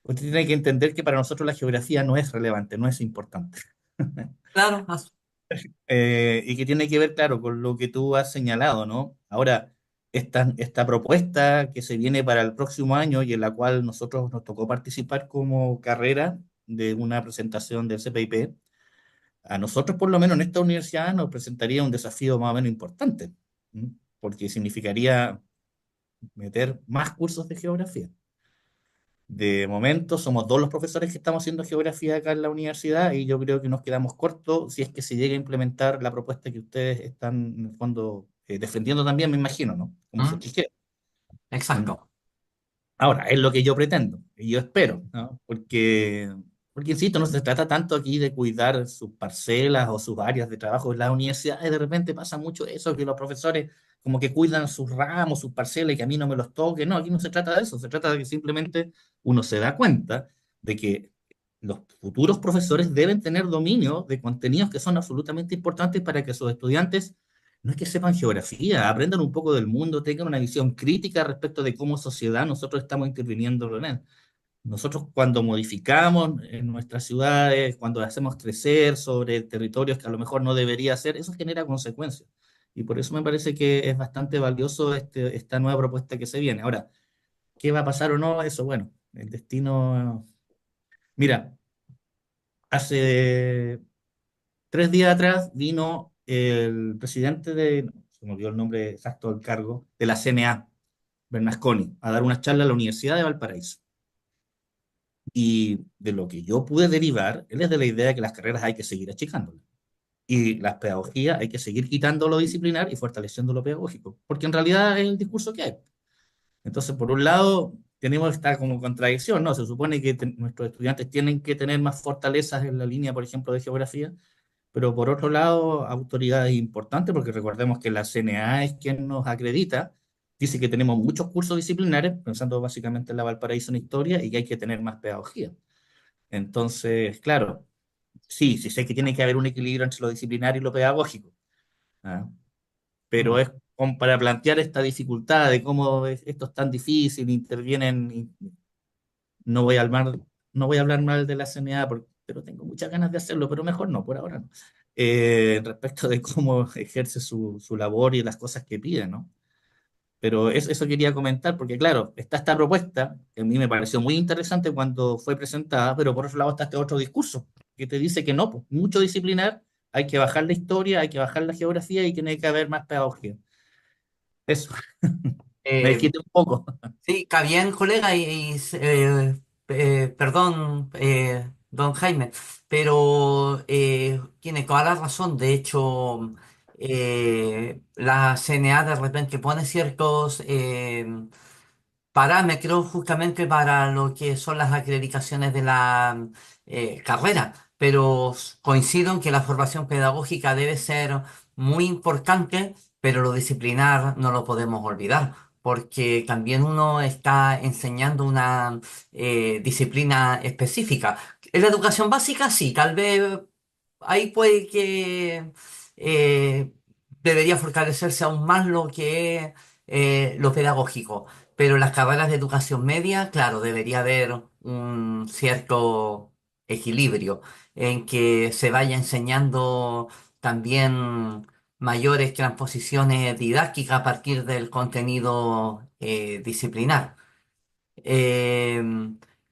usted tiene que entender que para nosotros la geografía no es relevante, no es importante. claro, Y que tiene que ver, claro, con lo que tú has señalado, ¿no? Ahora, esta propuesta que se viene para el próximo año y en la cual nosotros nos tocó participar como carrera de una presentación del CPIP, a nosotros por lo menos en esta universidad nos presentaría un desafío más o menos importante, ¿m? Porque significaría meter más cursos de geografía. De momento somos 2 los profesores que estamos haciendo geografía acá en la universidad y yo creo que nos quedamos cortos si es que se llega a implementar la propuesta que ustedes están en el fondo defendiendo también, me imagino, ¿no? Como mm, Sochijero. ¿M? exacto. Ahora, es lo que yo pretendo y yo espero, ¿no? Porque, insisto, no se trata tanto aquí de cuidar sus parcelas o sus áreas de trabajo en la universidad, y de repente pasa mucho eso, que los profesores como que cuidan sus ramos, sus parcelas y que a mí no me los toque. No, aquí no se trata de eso, se trata de que simplemente uno se da cuenta de que los futuros profesores deben tener dominio de contenidos que son absolutamente importantes para que sus estudiantes no es que sepan geografía, aprendan un poco del mundo, tengan una visión crítica respecto de cómo sociedad nosotros estamos interviniendo en él. Nosotros cuando modificamos en nuestras ciudades, cuando hacemos crecer sobre territorios que a lo mejor no debería hacer, eso genera consecuencias. Y por eso me parece que es bastante valioso esta nueva propuesta que se viene. Ahora, ¿qué va a pasar o no? Eso, bueno, el destino... Mira, hace 3 días atrás vino el presidente se me olvidó el nombre exacto del cargo, de la CNA, Bernasconi, a dar una charla a la Universidad de Valparaíso. Y de lo que yo pude derivar, él es de la idea de que las carreras hay que seguir achicándolas. Y las pedagogías hay que seguir quitando lo disciplinar y fortaleciendo lo pedagógico, porque en realidad es el discurso que hay. Entonces, por un lado, tenemos esta como contradicción, ¿no? Se supone que nuestros estudiantes tienen que tener más fortalezas en la línea, por ejemplo, de geografía, pero por otro lado, autoridades importantes, porque recordemos que la CNA es quien nos acredita, dice que tenemos muchos cursos disciplinares, pensando básicamente en la Valparaíso en historia, y que hay que tener más pedagogía. Entonces, claro, sí, sí sé que tiene que haber un equilibrio entre lo disciplinario y lo pedagógico, ¿ah? Pero Mm. es como para plantear esta dificultad de cómo esto es tan difícil, intervienen, no voy a hablar, no voy a hablar mal de la CNA, pero tengo muchas ganas de hacerlo, pero mejor no, por ahora no. Respecto de cómo ejerce su labor y las cosas que pide, ¿no? Pero eso quería comentar, porque claro, está esta propuesta, que a mí me pareció muy interesante cuando fue presentada, pero por otro lado está este otro discurso, que te dice que no, pues, mucho disciplinar, hay que bajar la historia, hay que bajar la geografía y tiene que haber más pedagogía. Eso, me Eh, dijiste un poco. Sí, está bien, colega, perdón, don Jaime, pero tiene toda la razón. De hecho, la CNA de repente pone ciertos parámetros justamente para lo que son las acreditaciones de la carrera, pero coincido en que la formación pedagógica debe ser muy importante, pero lo disciplinar no lo podemos olvidar, porque también uno está enseñando una disciplina específica. En la educación básica sí, tal vez ahí puede que eh, debería fortalecerse aún más lo que es lo pedagógico. Pero en las carreras de educación media, claro, debería haber un cierto equilibrio en que se vaya enseñando también mayores transposiciones didácticas a partir del contenido disciplinar. Eh,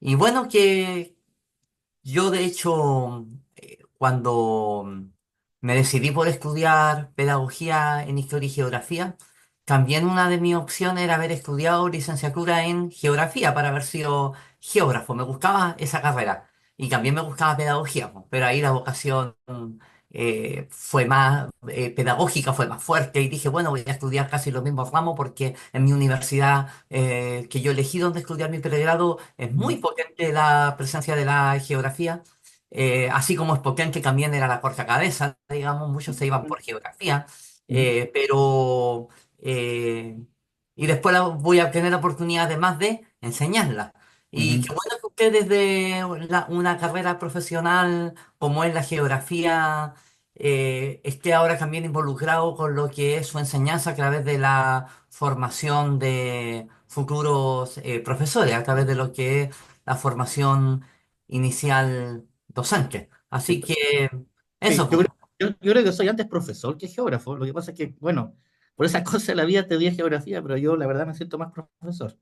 y bueno, que yo, de hecho, cuando me decidí por estudiar pedagogía en historia y geografía, también una de mis opciones era haber estudiado licenciatura en geografía para haber sido geógrafo. Me gustaba esa carrera y también me gustaba pedagogía, po, pero ahí la vocación fue más pedagógica, fue más fuerte y dije, bueno, voy a estudiar casi los mismos ramos porque en mi universidad que yo elegí donde estudiar mi pregrado es muy Ujú, potente la presencia de la geografía, así como es potente también era la corta cabeza, digamos, muchos se iban ujú, por geografía, ujú, pero eh, y después voy a tener la oportunidad además de enseñarla. Y qué ujú. bueno que usted desde una carrera profesional como es la geografía esté ahora también involucrado con lo que es su enseñanza a través de la formación de futuros profesores, a través de lo que es la formación inicial docente. Así Sí, que sí, eso, pues. yo creo que soy antes profesor que geógrafo. Lo que pasa es que, bueno, por esas cosas de la vida te di geografía, pero yo la verdad me siento más profesor.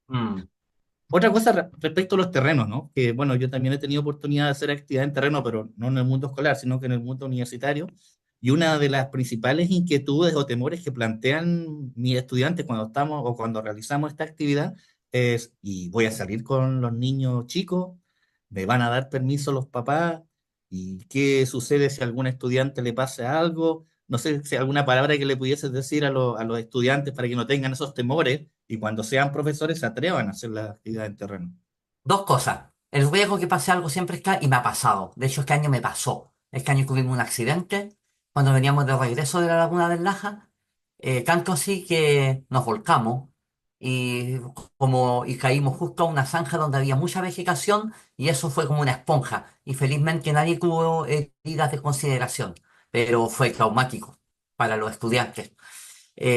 Mm. Otra cosa respecto a los terrenos, ¿no? Que, bueno, yo también he tenido oportunidad de hacer actividad en terreno, pero no en el mundo escolar, sino que en el mundo universitario. Y una de las principales inquietudes o temores que plantean mis estudiantes cuando estamos o cuando realizamos esta actividad es, ¿y voy a salir con los niños chicos? ¿Me van a dar permiso los papás? ¿Y qué sucede si a algún estudiante le pasa algo? No sé si alguna palabra que le pudieses decir a los estudiantes para que no tengan esos temores y cuando sean profesores se atrevan a hacer la actividad en terreno. Dos cosas. El riesgo que pase algo siempre está y me ha pasado. De hecho, este año me pasó. Este año tuvimos un accidente cuando veníamos de regreso de la Laguna del Laja. Tanto así que nos volcamos y, y caímos justo a una zanja donde había mucha vegetación y eso fue como una esponja. Y felizmente nadie tuvo heridas de consideración, pero fue traumático para los estudiantes.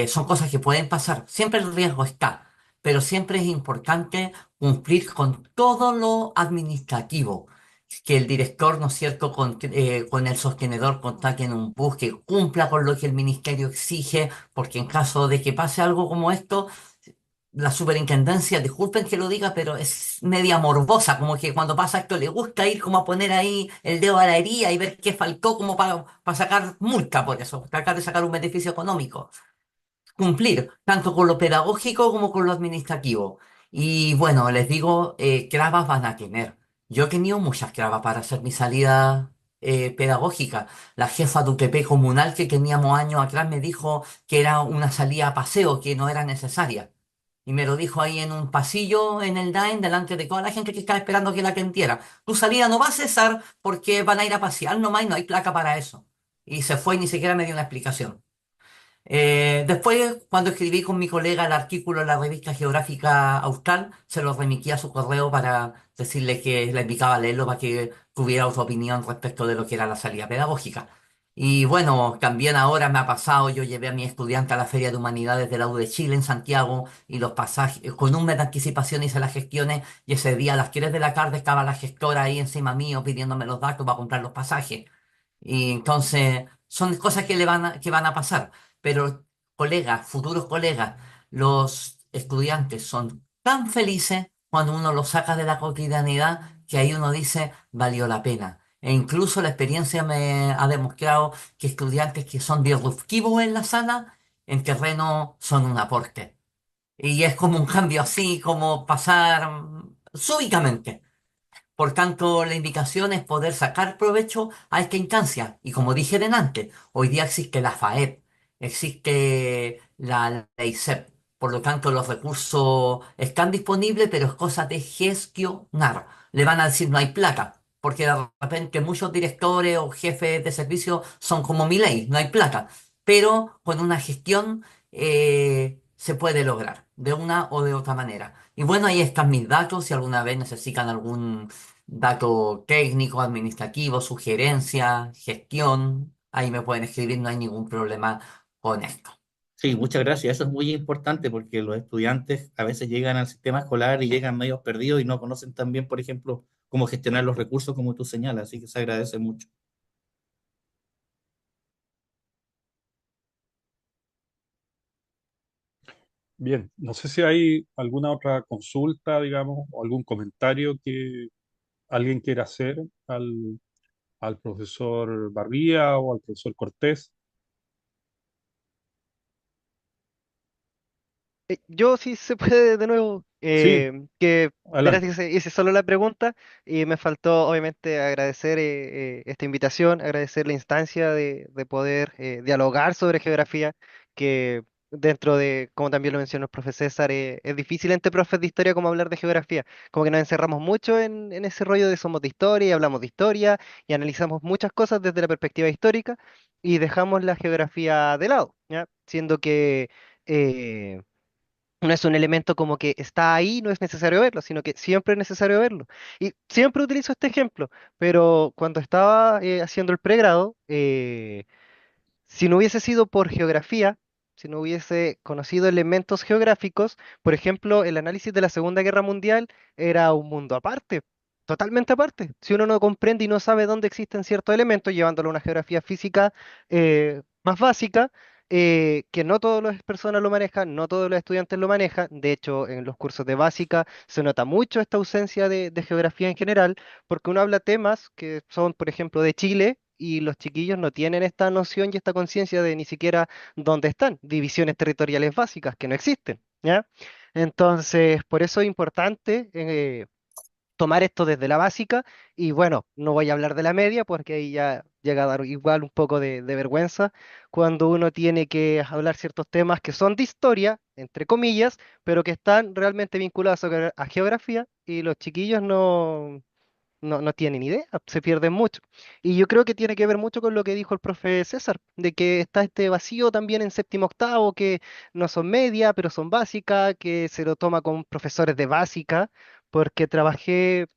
Son cosas que pueden pasar. Siempre el riesgo está, pero siempre es importante cumplir con todo lo administrativo. Que el director, ¿no es cierto?, con el sostenedor contacte en un bus, que cumpla con lo que el ministerio exige, porque en caso de que pase algo como esto, la superintendencia, disculpen que lo diga, pero es media morbosa, como que cuando pasa esto le gusta ir como a poner ahí el dedo a la herida y ver qué faltó como para sacar multa por eso, tratar de sacar un beneficio económico cumplir, tanto con lo pedagógico como con lo administrativo. Y bueno, les digo, trabas van a tener. Yo he tenido muchas trabas para hacer mi salida pedagógica. La jefa de UTP comunal que teníamos años atrás me dijo que era una salida a paseo, que no era necesaria. Y me lo dijo ahí en un pasillo en el DAEN, delante de toda la gente que estaba esperando que la atendiera. Tu salida no va a cesar porque van a ir a pasear nomás y no hay placa para eso. Y se fue y ni siquiera me dio una explicación. Después, cuando escribí con mi colega el artículo en la revista Geográfica Austral, se lo remití a su correo para decirle que le indicaba a leerlo para que tuviera otra opinión respecto de lo que era la salida pedagógica. Y bueno, también ahora me ha pasado, yo llevé a mi estudiante a la Feria de Humanidades de la U de Chile en Santiago y los pasajes, con un mes de anticipación hice las gestiones y ese día a las 3 de la tarde estaba la gestora ahí encima mío pidiéndome los datos para comprar los pasajes. Y entonces son cosas que van a pasar. Pero colegas, futuros colegas, los estudiantes son tan felices cuando uno los saca de la cotidianidad que ahí uno dice, valió la pena. E incluso la experiencia me ha demostrado que estudiantes que son disruptivos en la sala, en terreno son un aporte. Y es como un cambio así, como pasar súbitamente. Por tanto, la indicación es poder sacar provecho a esta instancia. Y como dije delante, hoy día existe la FAEP, existe la LEICEP. Por lo tanto, los recursos están disponibles, pero es cosa de gestionar. Le van a decir no hay plata, porque de repente muchos directores o jefes de servicio son como mi ley, no hay plata. Pero con una gestión se puede lograr, de una o de otra manera. Y bueno, ahí están mis datos, si alguna vez necesitan algún dato técnico, administrativo, sugerencia, gestión. Ahí me pueden escribir, no hay ningún problema con esto. Sí, muchas gracias. Eso es muy importante porque los estudiantes a veces llegan al sistema escolar y llegan medio perdidos y no conocen tan bien, por ejemplo, cómo gestionar los recursos como tú señalas. Así que se agradece mucho. Bien, no sé si hay alguna otra consulta, digamos, o algún comentario que alguien quiera hacer al profesor Barría o al profesor Cortés. Yo sí se puede de nuevo, Sí, que verás adelante. que hice solo la pregunta y me faltó obviamente agradecer esta invitación, agradecer la instancia de poder dialogar sobre geografía, que dentro de, como también lo mencionó el profe César, es difícil entre profes de historia como hablar de geografía, como que nos encerramos mucho en ese rollo de somos de historia y hablamos de historia y analizamos muchas cosas desde la perspectiva histórica y dejamos la geografía de lado, ¿ya? Siendo que... eh, no es un elemento como que está ahí, no es necesario verlo, sino que siempre es necesario verlo. Y siempre utilizo este ejemplo, pero cuando estaba haciendo el pregrado, si no hubiese sido por geografía, si no hubiese conocido elementos geográficos, por ejemplo, el análisis de la Segunda Guerra Mundial era un mundo aparte, totalmente aparte. Si uno no comprende y no sabe dónde existen ciertos elementos, llevándolo a una geografía física más básica, que no todas las personas lo manejan, no todos los estudiantes lo manejan. De hecho, en los cursos de básica se nota mucho esta ausencia de geografía en general, porque uno habla temas que son, por ejemplo, de Chile y los chiquillos no tienen esta noción y esta conciencia de ni siquiera dónde están, divisiones territoriales básicas que no existen, ¿ya? Entonces, por eso es importante tomar esto desde la básica y bueno, no voy a hablar de la media porque ahí ya llega a dar igual un poco de vergüenza cuando uno tiene que hablar ciertos temas que son de historia, entre comillas, pero que están realmente vinculados a geografía y los chiquillos no tienen idea, se pierden mucho. Y yo creo que tiene que ver mucho con lo que dijo el profe César, de que está este vacío también en séptimo octavo, que no son media, pero son básica, que se lo toma con profesores de básica, porque trabajé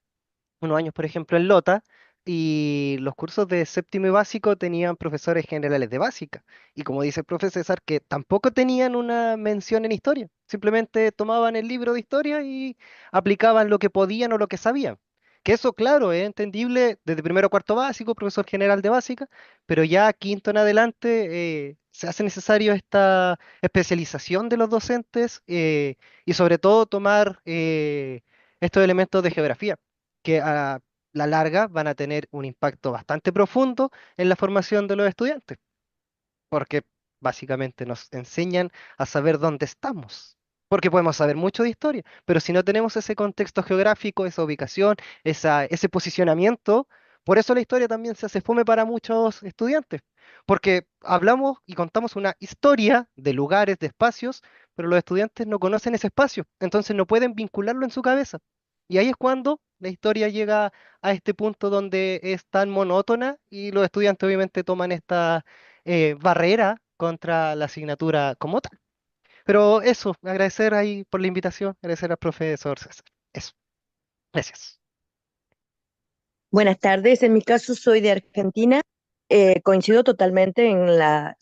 unos años, por ejemplo, en Lota, y los cursos de séptimo y básico tenían profesores generales de básica. Y como dice el profe César, que tampoco tenían una mención en historia, simplemente tomaban el libro de historia y aplicaban lo que podían o lo que sabían. Que eso, claro, es entendible desde primero a cuarto básico, profesor general de básica, pero ya quinto en adelante se hace necesario esta especialización de los docentes y sobre todo tomar estos elementos de geografía que a la larga van a tener un impacto bastante profundo en la formación de los estudiantes, porque básicamente nos enseñan a saber dónde estamos. Porque podemos saber mucho de historia, pero si no tenemos ese contexto geográfico, esa ubicación, ese posicionamiento, por eso la historia también se hace fome para muchos estudiantes, porque hablamos y contamos una historia de lugares, de espacios, pero los estudiantes no conocen ese espacio, entonces no pueden vincularlo en su cabeza. Y ahí es cuando la historia llega a este punto donde es tan monótona y los estudiantes obviamente toman esta barrera contra la asignatura como tal. Pero eso, agradecer ahí por la invitación, agradecer al profesor César. Eso, gracias. Buenas tardes, en mi caso soy de Argentina. Coincido totalmente en la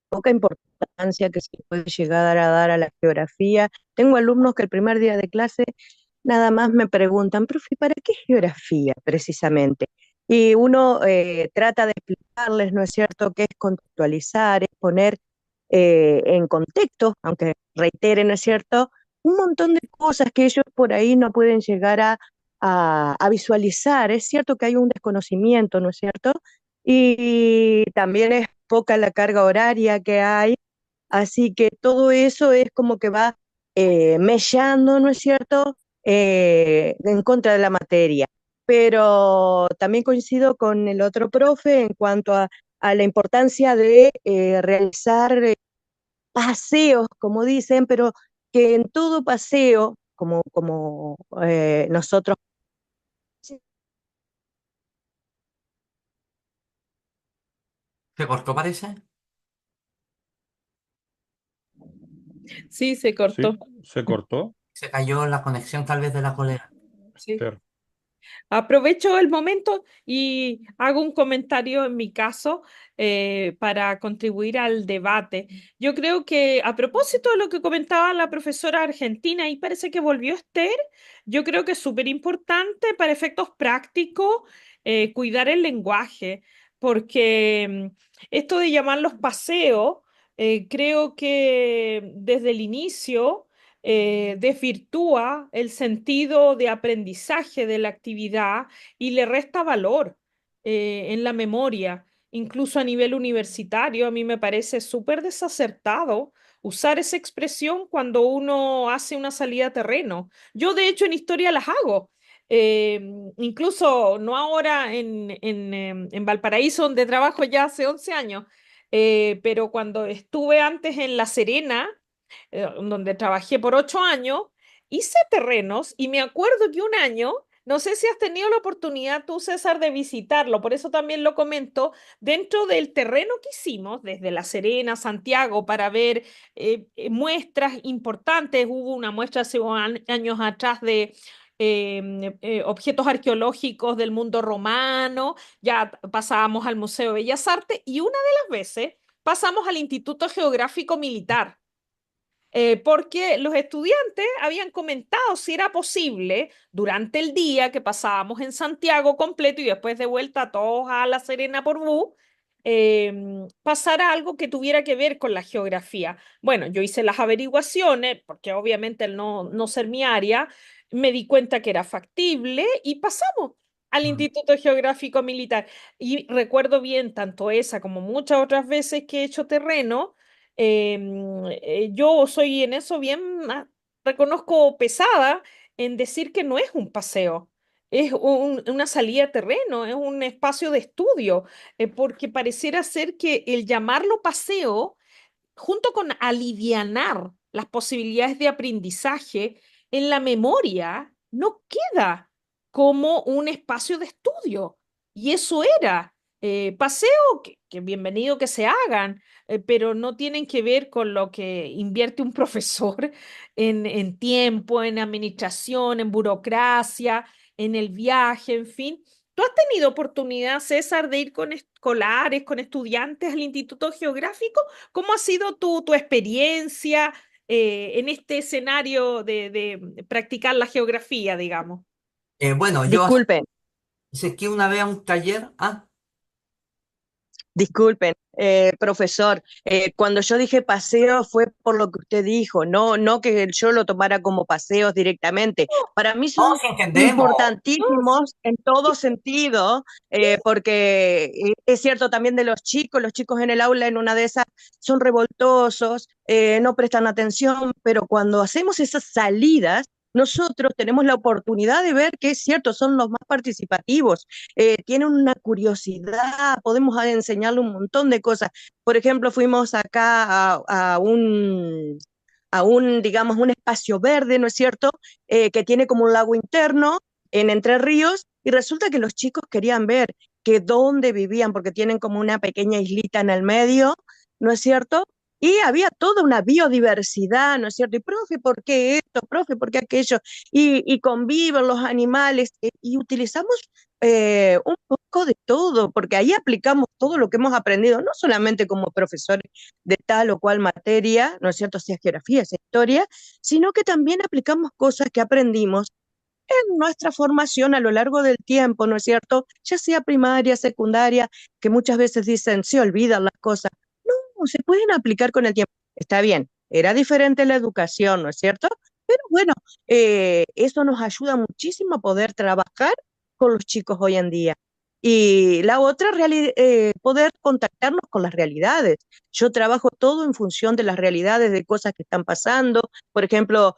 poca importancia que se puede llegar a dar a la geografía. Tengo alumnos que el primer día de clase nada más me preguntan, profe, ¿para qué geografía precisamente? Y uno trata de explicarles, ¿no es cierto?, que es contextualizar, es poner en contexto, aunque reitere, ¿no es cierto?, un montón de cosas que ellos por ahí no pueden llegar a visualizar. Es cierto que hay un desconocimiento, ¿no es cierto? Y también es poca la carga horaria que hay, así que todo eso es como que va mellando, ¿no es cierto?, en contra de la materia. Pero también coincido con el otro profe en cuanto a la importancia de realizar paseos, como dicen, pero que en todo paseo, como nosotros. ¿Se cortó, parece? Sí, se Sí, cortó. se cortó. Se cayó la conexión tal vez de la colega. Sí. Per- Aprovecho el momento y hago un comentario en mi caso para contribuir al debate. Yo creo que a propósito de lo que comentaba la profesora argentina, y parece que volvió Esther, yo creo que es súper importante para efectos prácticos cuidar el lenguaje, porque esto de llamar los paseos, creo que desde el inicio desvirtúa el sentido de aprendizaje de la actividad y le resta valor en la memoria. Incluso a nivel universitario, a mí me parece súper desacertado usar esa expresión cuando uno hace una salida a terreno. Yo, de hecho, en historia las hago. Eh, Incluso no ahora en Valparaíso, donde trabajo ya hace 11 años, pero cuando estuve antes en La Serena, donde trabajé por 8 años, hice terrenos y me acuerdo que un año, no sé si has tenido la oportunidad tú, César, de visitarlo, por eso también lo comento, dentro del terreno que hicimos, desde La Serena, Santiago, para ver muestras importantes, hubo una muestra hace años atrás de objetos arqueológicos del mundo romano, ya pasábamos al Museo de Bellas Artes y una de las veces pasamos al Instituto Geográfico Militar porque los estudiantes habían comentado si era posible durante el día que pasábamos en Santiago completo y después de vuelta todos a La Serena por bus, pasar a algo que tuviera que ver con la geografía. Bueno, yo hice las averiguaciones, porque obviamente el no ser mi área, me di cuenta que era factible y pasamos al Mm. Instituto Geográfico Militar. Y recuerdo bien, tanto esa como muchas otras veces que he hecho terreno, yo soy en eso bien, reconozco pesada en decir que no es un paseo, es una salida a terreno, es un espacio de estudio, porque pareciera ser que el llamarlo paseo junto con alivianar las posibilidades de aprendizaje en la memoria, no queda como un espacio de estudio. Y eso era paseo, que bienvenido que se hagan, pero no tienen que ver con lo que invierte un profesor en tiempo, en administración, en burocracia, en el viaje, en fin. ¿Tú has tenido oportunidad, César, de ir con escolares, con estudiantes al Instituto Geográfico? ¿Cómo ha sido tu experiencia en este escenario de practicar la geografía, digamos? Bueno, yo Disculpen, asistí una vez a un taller. Ah, disculpen, profesor, cuando yo dije paseo fue por lo que usted dijo, no que yo lo tomara como paseos directamente. Para mí no, son sí entendemos. No, sí, importantísimos en todo sentido, porque es cierto también de los chicos en el aula en una de esas son revoltosos, no prestan atención, pero cuando hacemos esas salidas, nosotros tenemos la oportunidad de ver que es cierto, son los más participativos, tienen una curiosidad, podemos enseñarle un montón de cosas. Por ejemplo, fuimos acá digamos, un espacio verde, ¿no es cierto?, que tiene como un lago interno en Entre Ríos, y resulta que los chicos querían ver que dónde vivían, porque tienen como una pequeña islita en el medio, ¿no es cierto? Y había toda una biodiversidad, ¿no es cierto? Y profe, ¿por qué esto? Profe, ¿por qué aquello? Y conviven los animales, y utilizamos un poco de todo, porque ahí aplicamos todo lo que hemos aprendido, no solamente como profesores de tal o cual materia, ¿no es cierto? Sea geografía, sea historia, sino que también aplicamos cosas que aprendimos en nuestra formación a lo largo del tiempo, ¿no es cierto? Ya sea primaria, secundaria, que muchas veces dicen, se olvidan las cosas. No, se pueden aplicar con el tiempo. Está bien, era diferente la educación, ¿no es cierto? Pero bueno, eso nos ayuda muchísimo a poder trabajar con los chicos hoy en día. Y la otra, poder contactarnos con las realidades. Yo trabajo todo en función de las realidades, de cosas que están pasando. Por ejemplo,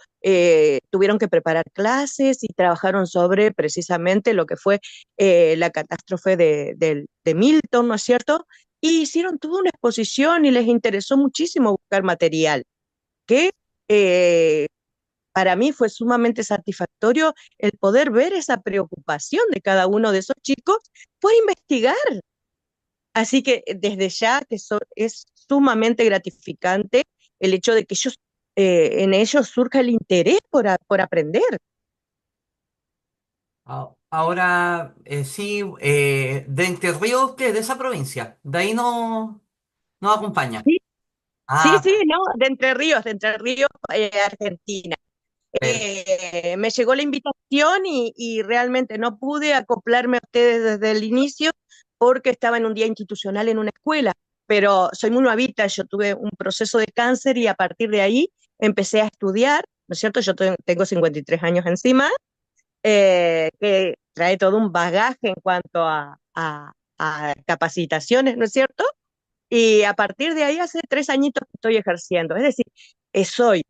tuvieron que preparar clases y trabajaron sobre precisamente lo que fue la catástrofe de Milton, ¿no es cierto? Y hicieron toda una exposición y les interesó muchísimo buscar material, que eh, para mí fue sumamente satisfactorio el poder ver esa preocupación de cada uno de esos chicos por investigar. Así que desde ya que es sumamente gratificante el hecho de que en ellos surja el interés por aprender. Ahora, sí, de Entre Ríos, ¿qué? De esa provincia. De ahí no acompaña. Sí, sí, Ah, sí, no, de Entre Ríos, Argentina. Me llegó la invitación y realmente no pude acoplarme a ustedes desde el inicio porque estaba en un día institucional en una escuela, pero soy muy nuevita, yo tuve un proceso de cáncer y a partir de ahí empecé a estudiar, ¿no es cierto? Yo tengo 53 años encima, que trae todo un bagaje en cuanto a capacitaciones, ¿no es cierto? Y a partir de ahí hace 3 añitos que estoy ejerciendo. Es decir, soy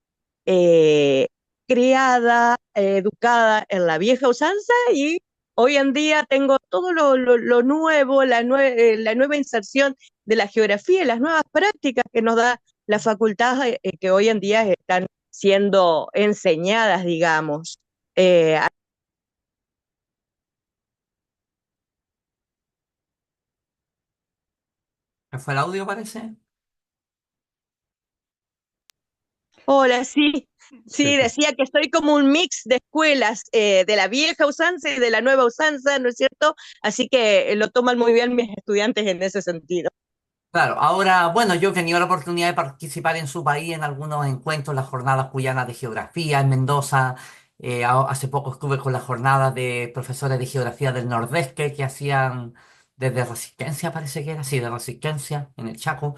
eh, criada, educada en la vieja usanza y hoy en día tengo todo lo nuevo, la nueva inserción de la geografía y las nuevas prácticas que nos da la facultad, que hoy en día están siendo enseñadas, digamos. Eh, ¿me fue el audio, parece? Hola, sí, Sí, sí, sí. decía que soy como un mix de escuelas, de la vieja usanza y de la nueva usanza, ¿no es cierto? Así que lo toman muy bien mis estudiantes en ese sentido. Claro, ahora, bueno, yo he tenido la oportunidad de participar en su país en algunos encuentros, las jornadas cuyanas de geografía en Mendoza. Hace poco estuve con las jornadas de profesores de geografía del Nordeste que hacían desde Resistencia, parece que era, sí, de Resistencia, en el Chaco.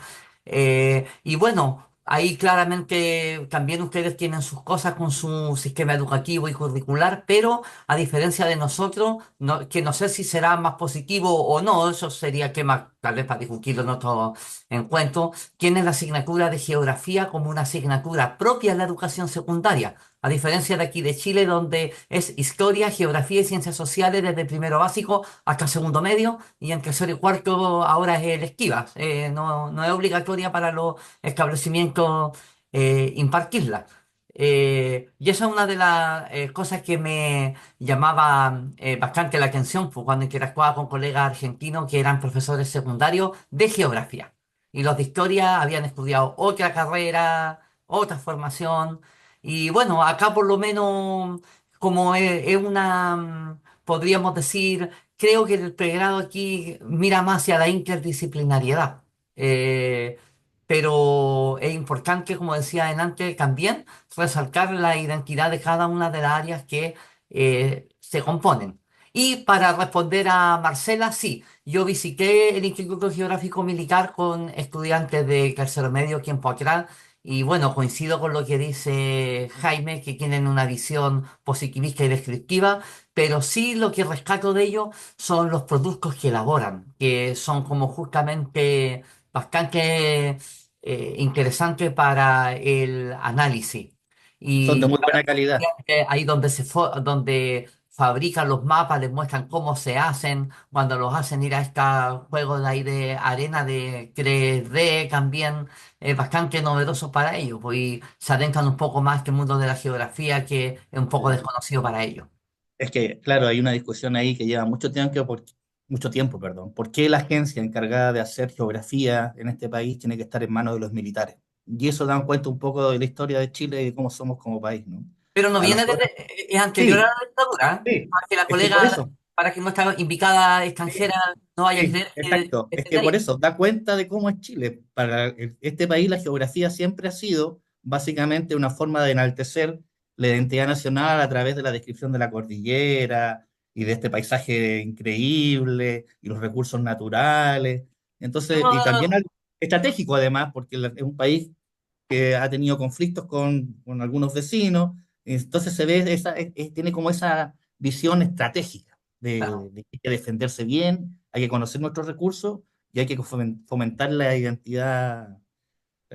Y bueno, ahí claramente también ustedes tienen sus cosas con su sistema educativo y curricular, pero a diferencia de nosotros, que no sé si será más positivo o no, eso sería que más, tal vez para discutirlo en otro encuentro, tiene la asignatura de geografía como una asignatura propia de la educación secundaria, a diferencia de aquí de Chile, donde es historia, geografía y ciencias sociales desde primero básico hasta segundo medio, y en tercero y cuarto ahora es el esquiva, no es obligatoria para los establecimientos impartirla. Y esa es una de las cosas que me llamaba bastante la atención pues, cuando interactuaba con colegas argentinos que eran profesores secundarios de geografía. Y los de historia habían estudiado otra carrera, otra formación. Y bueno, acá por lo menos, como es una, podríamos decir, creo que el pregrado aquí mira más hacia la interdisciplinariedad. Eh, pero es importante, como decía antes, también resaltar la identidad de cada una de las áreas que se componen. Y para responder a Marcela, sí, yo visité el Instituto Geográfico Militar con estudiantes de tercero medio tiempo atrás y bueno, coincido con lo que dice Jaime, que tienen una visión positivista y descriptiva, pero sí lo que rescato de ellos son los productos que elaboran, que son como justamente bastante interesantes para el análisis. Son de Y muy buena calidad. ahí donde fabrican los mapas, les muestran cómo se hacen, cuando los hacen ir a estos juegos de ahí de arena de 3D también, es bastante novedoso para ellos, pues, y se adentran un poco más en este mundo de la geografía que es un poco Claro. desconocido para ellos. Es que, claro, hay una discusión ahí que lleva mucho tiempo, mucho tiempo, perdón, ¿por qué la agencia encargada de hacer geografía en este país tiene que estar en manos de los militares? Y eso da cuenta un poco de la historia de Chile y de cómo somos como país, ¿no? Pero no A viene nosotros, desde, es anterior a sí, la dictadura, ¿eh? sí, Para que la es que por colega, eso, para que nuestra invitada sí, extranjera no vaya a sí, creer que exacto. Es es de que por ahí. eso da cuenta de cómo es Chile. Para este país la geografía siempre ha sido básicamente una forma de enaltecer la identidad nacional a través de la descripción de la cordillera y de este paisaje increíble y los recursos naturales. No, Entonces, no, y también no. estratégico además, porque es un país que ha tenido conflictos con algunos vecinos. Entonces se ve tiene como esa visión estratégica Claro. de que hay que defenderse bien, hay que conocer nuestros recursos y hay que fomentar la identidad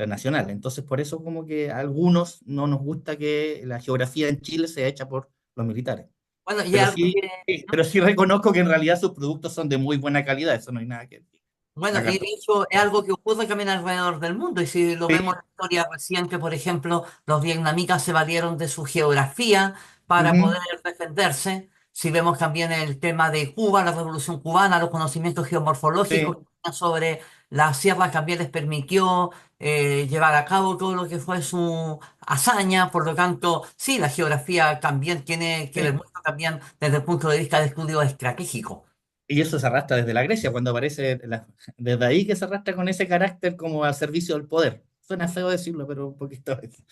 nacional. Entonces, por eso como que a algunos no nos gusta que la geografía en Chile sea hecha por los militares. Bueno, y Pero algo sí, que, sí, pero sí reconozco que en realidad sus productos son de muy buena calidad, eso no hay nada que decir. bueno, La y cartón. de hecho es algo que ocurre también alrededor del mundo. Y si lo vemos Sí, en la historia reciente, por ejemplo, los vietnamitas se valieron de su geografía para ujú, poder defenderse. Si vemos también el tema de Cuba, la Revolución Cubana, los conocimientos geomorfológicos sí. que tenían sobre la sierra también les permitió llevar a cabo todo lo que fue su hazaña. Por lo tanto, sí, la geografía también tiene que ver Sí. mucho también desde el punto de vista de estudio estratégico. Y eso se arrastra desde la Grecia, cuando aparece, desde ahí que se arrastra con ese carácter como al servicio del poder. Suena feo decirlo, pero un poquito es.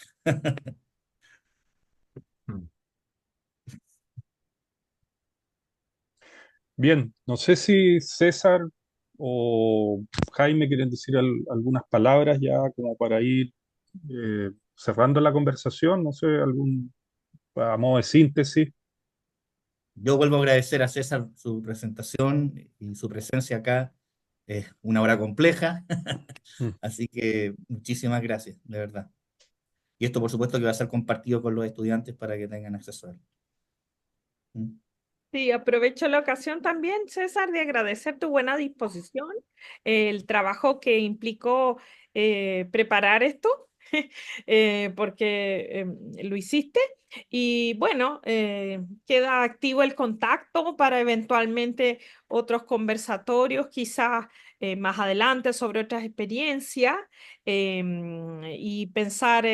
Bien, no sé si César o Jaime quieren decir algunas palabras ya como para ir cerrando la conversación, no sé, a modo de síntesis. Yo vuelvo a agradecer a César su presentación y su presencia acá. Es una hora compleja, Mm. así que muchísimas gracias, de verdad. Y esto, por supuesto, que va a ser compartido con los estudiantes para que tengan acceso a él. ¿Mm? Sí, aprovecho la ocasión también, César, de agradecer tu buena disposición, el trabajo que implicó preparar esto, porque lo hiciste. Y bueno, queda activo el contacto para eventualmente otros conversatorios, quizás más adelante sobre otras experiencias, y pensar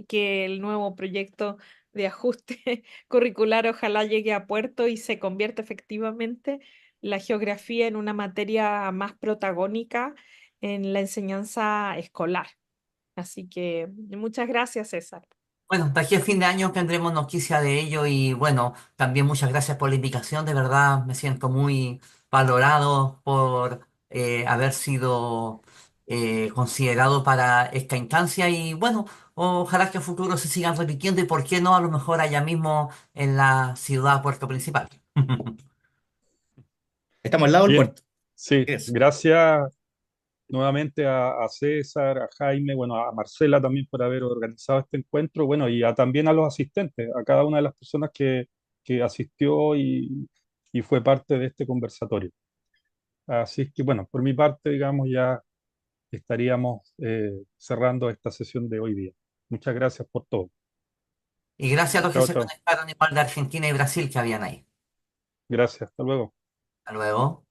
que el nuevo proyecto de ajuste curricular ojalá llegue a puerto y se convierta efectivamente la geografía en una materia más protagónica en la enseñanza escolar. Así que muchas gracias, César. Bueno, de aquí a fin de año tendremos noticia de ello y bueno, también muchas gracias por la invitación, de verdad me siento muy valorado por haber sido considerado para esta instancia y bueno, ojalá que a futuro se sigan repitiendo y por qué no, a lo mejor allá mismo en la ciudad puerto principal. Estamos al lado del Bien, puerto. sí, Eso. gracias nuevamente a César, a Jaime, bueno, a Marcela también por haber organizado este encuentro, bueno, y también a los asistentes, a cada una de las personas que asistió y fue parte de este conversatorio. Así es que, bueno, por mi parte, digamos, ya estaríamos cerrando esta sesión de hoy día. Muchas gracias por todo. Y gracias a los que Chao, se chao. conectaron igual de Argentina y Brasil que habían ahí. Gracias. Hasta luego. Hasta luego.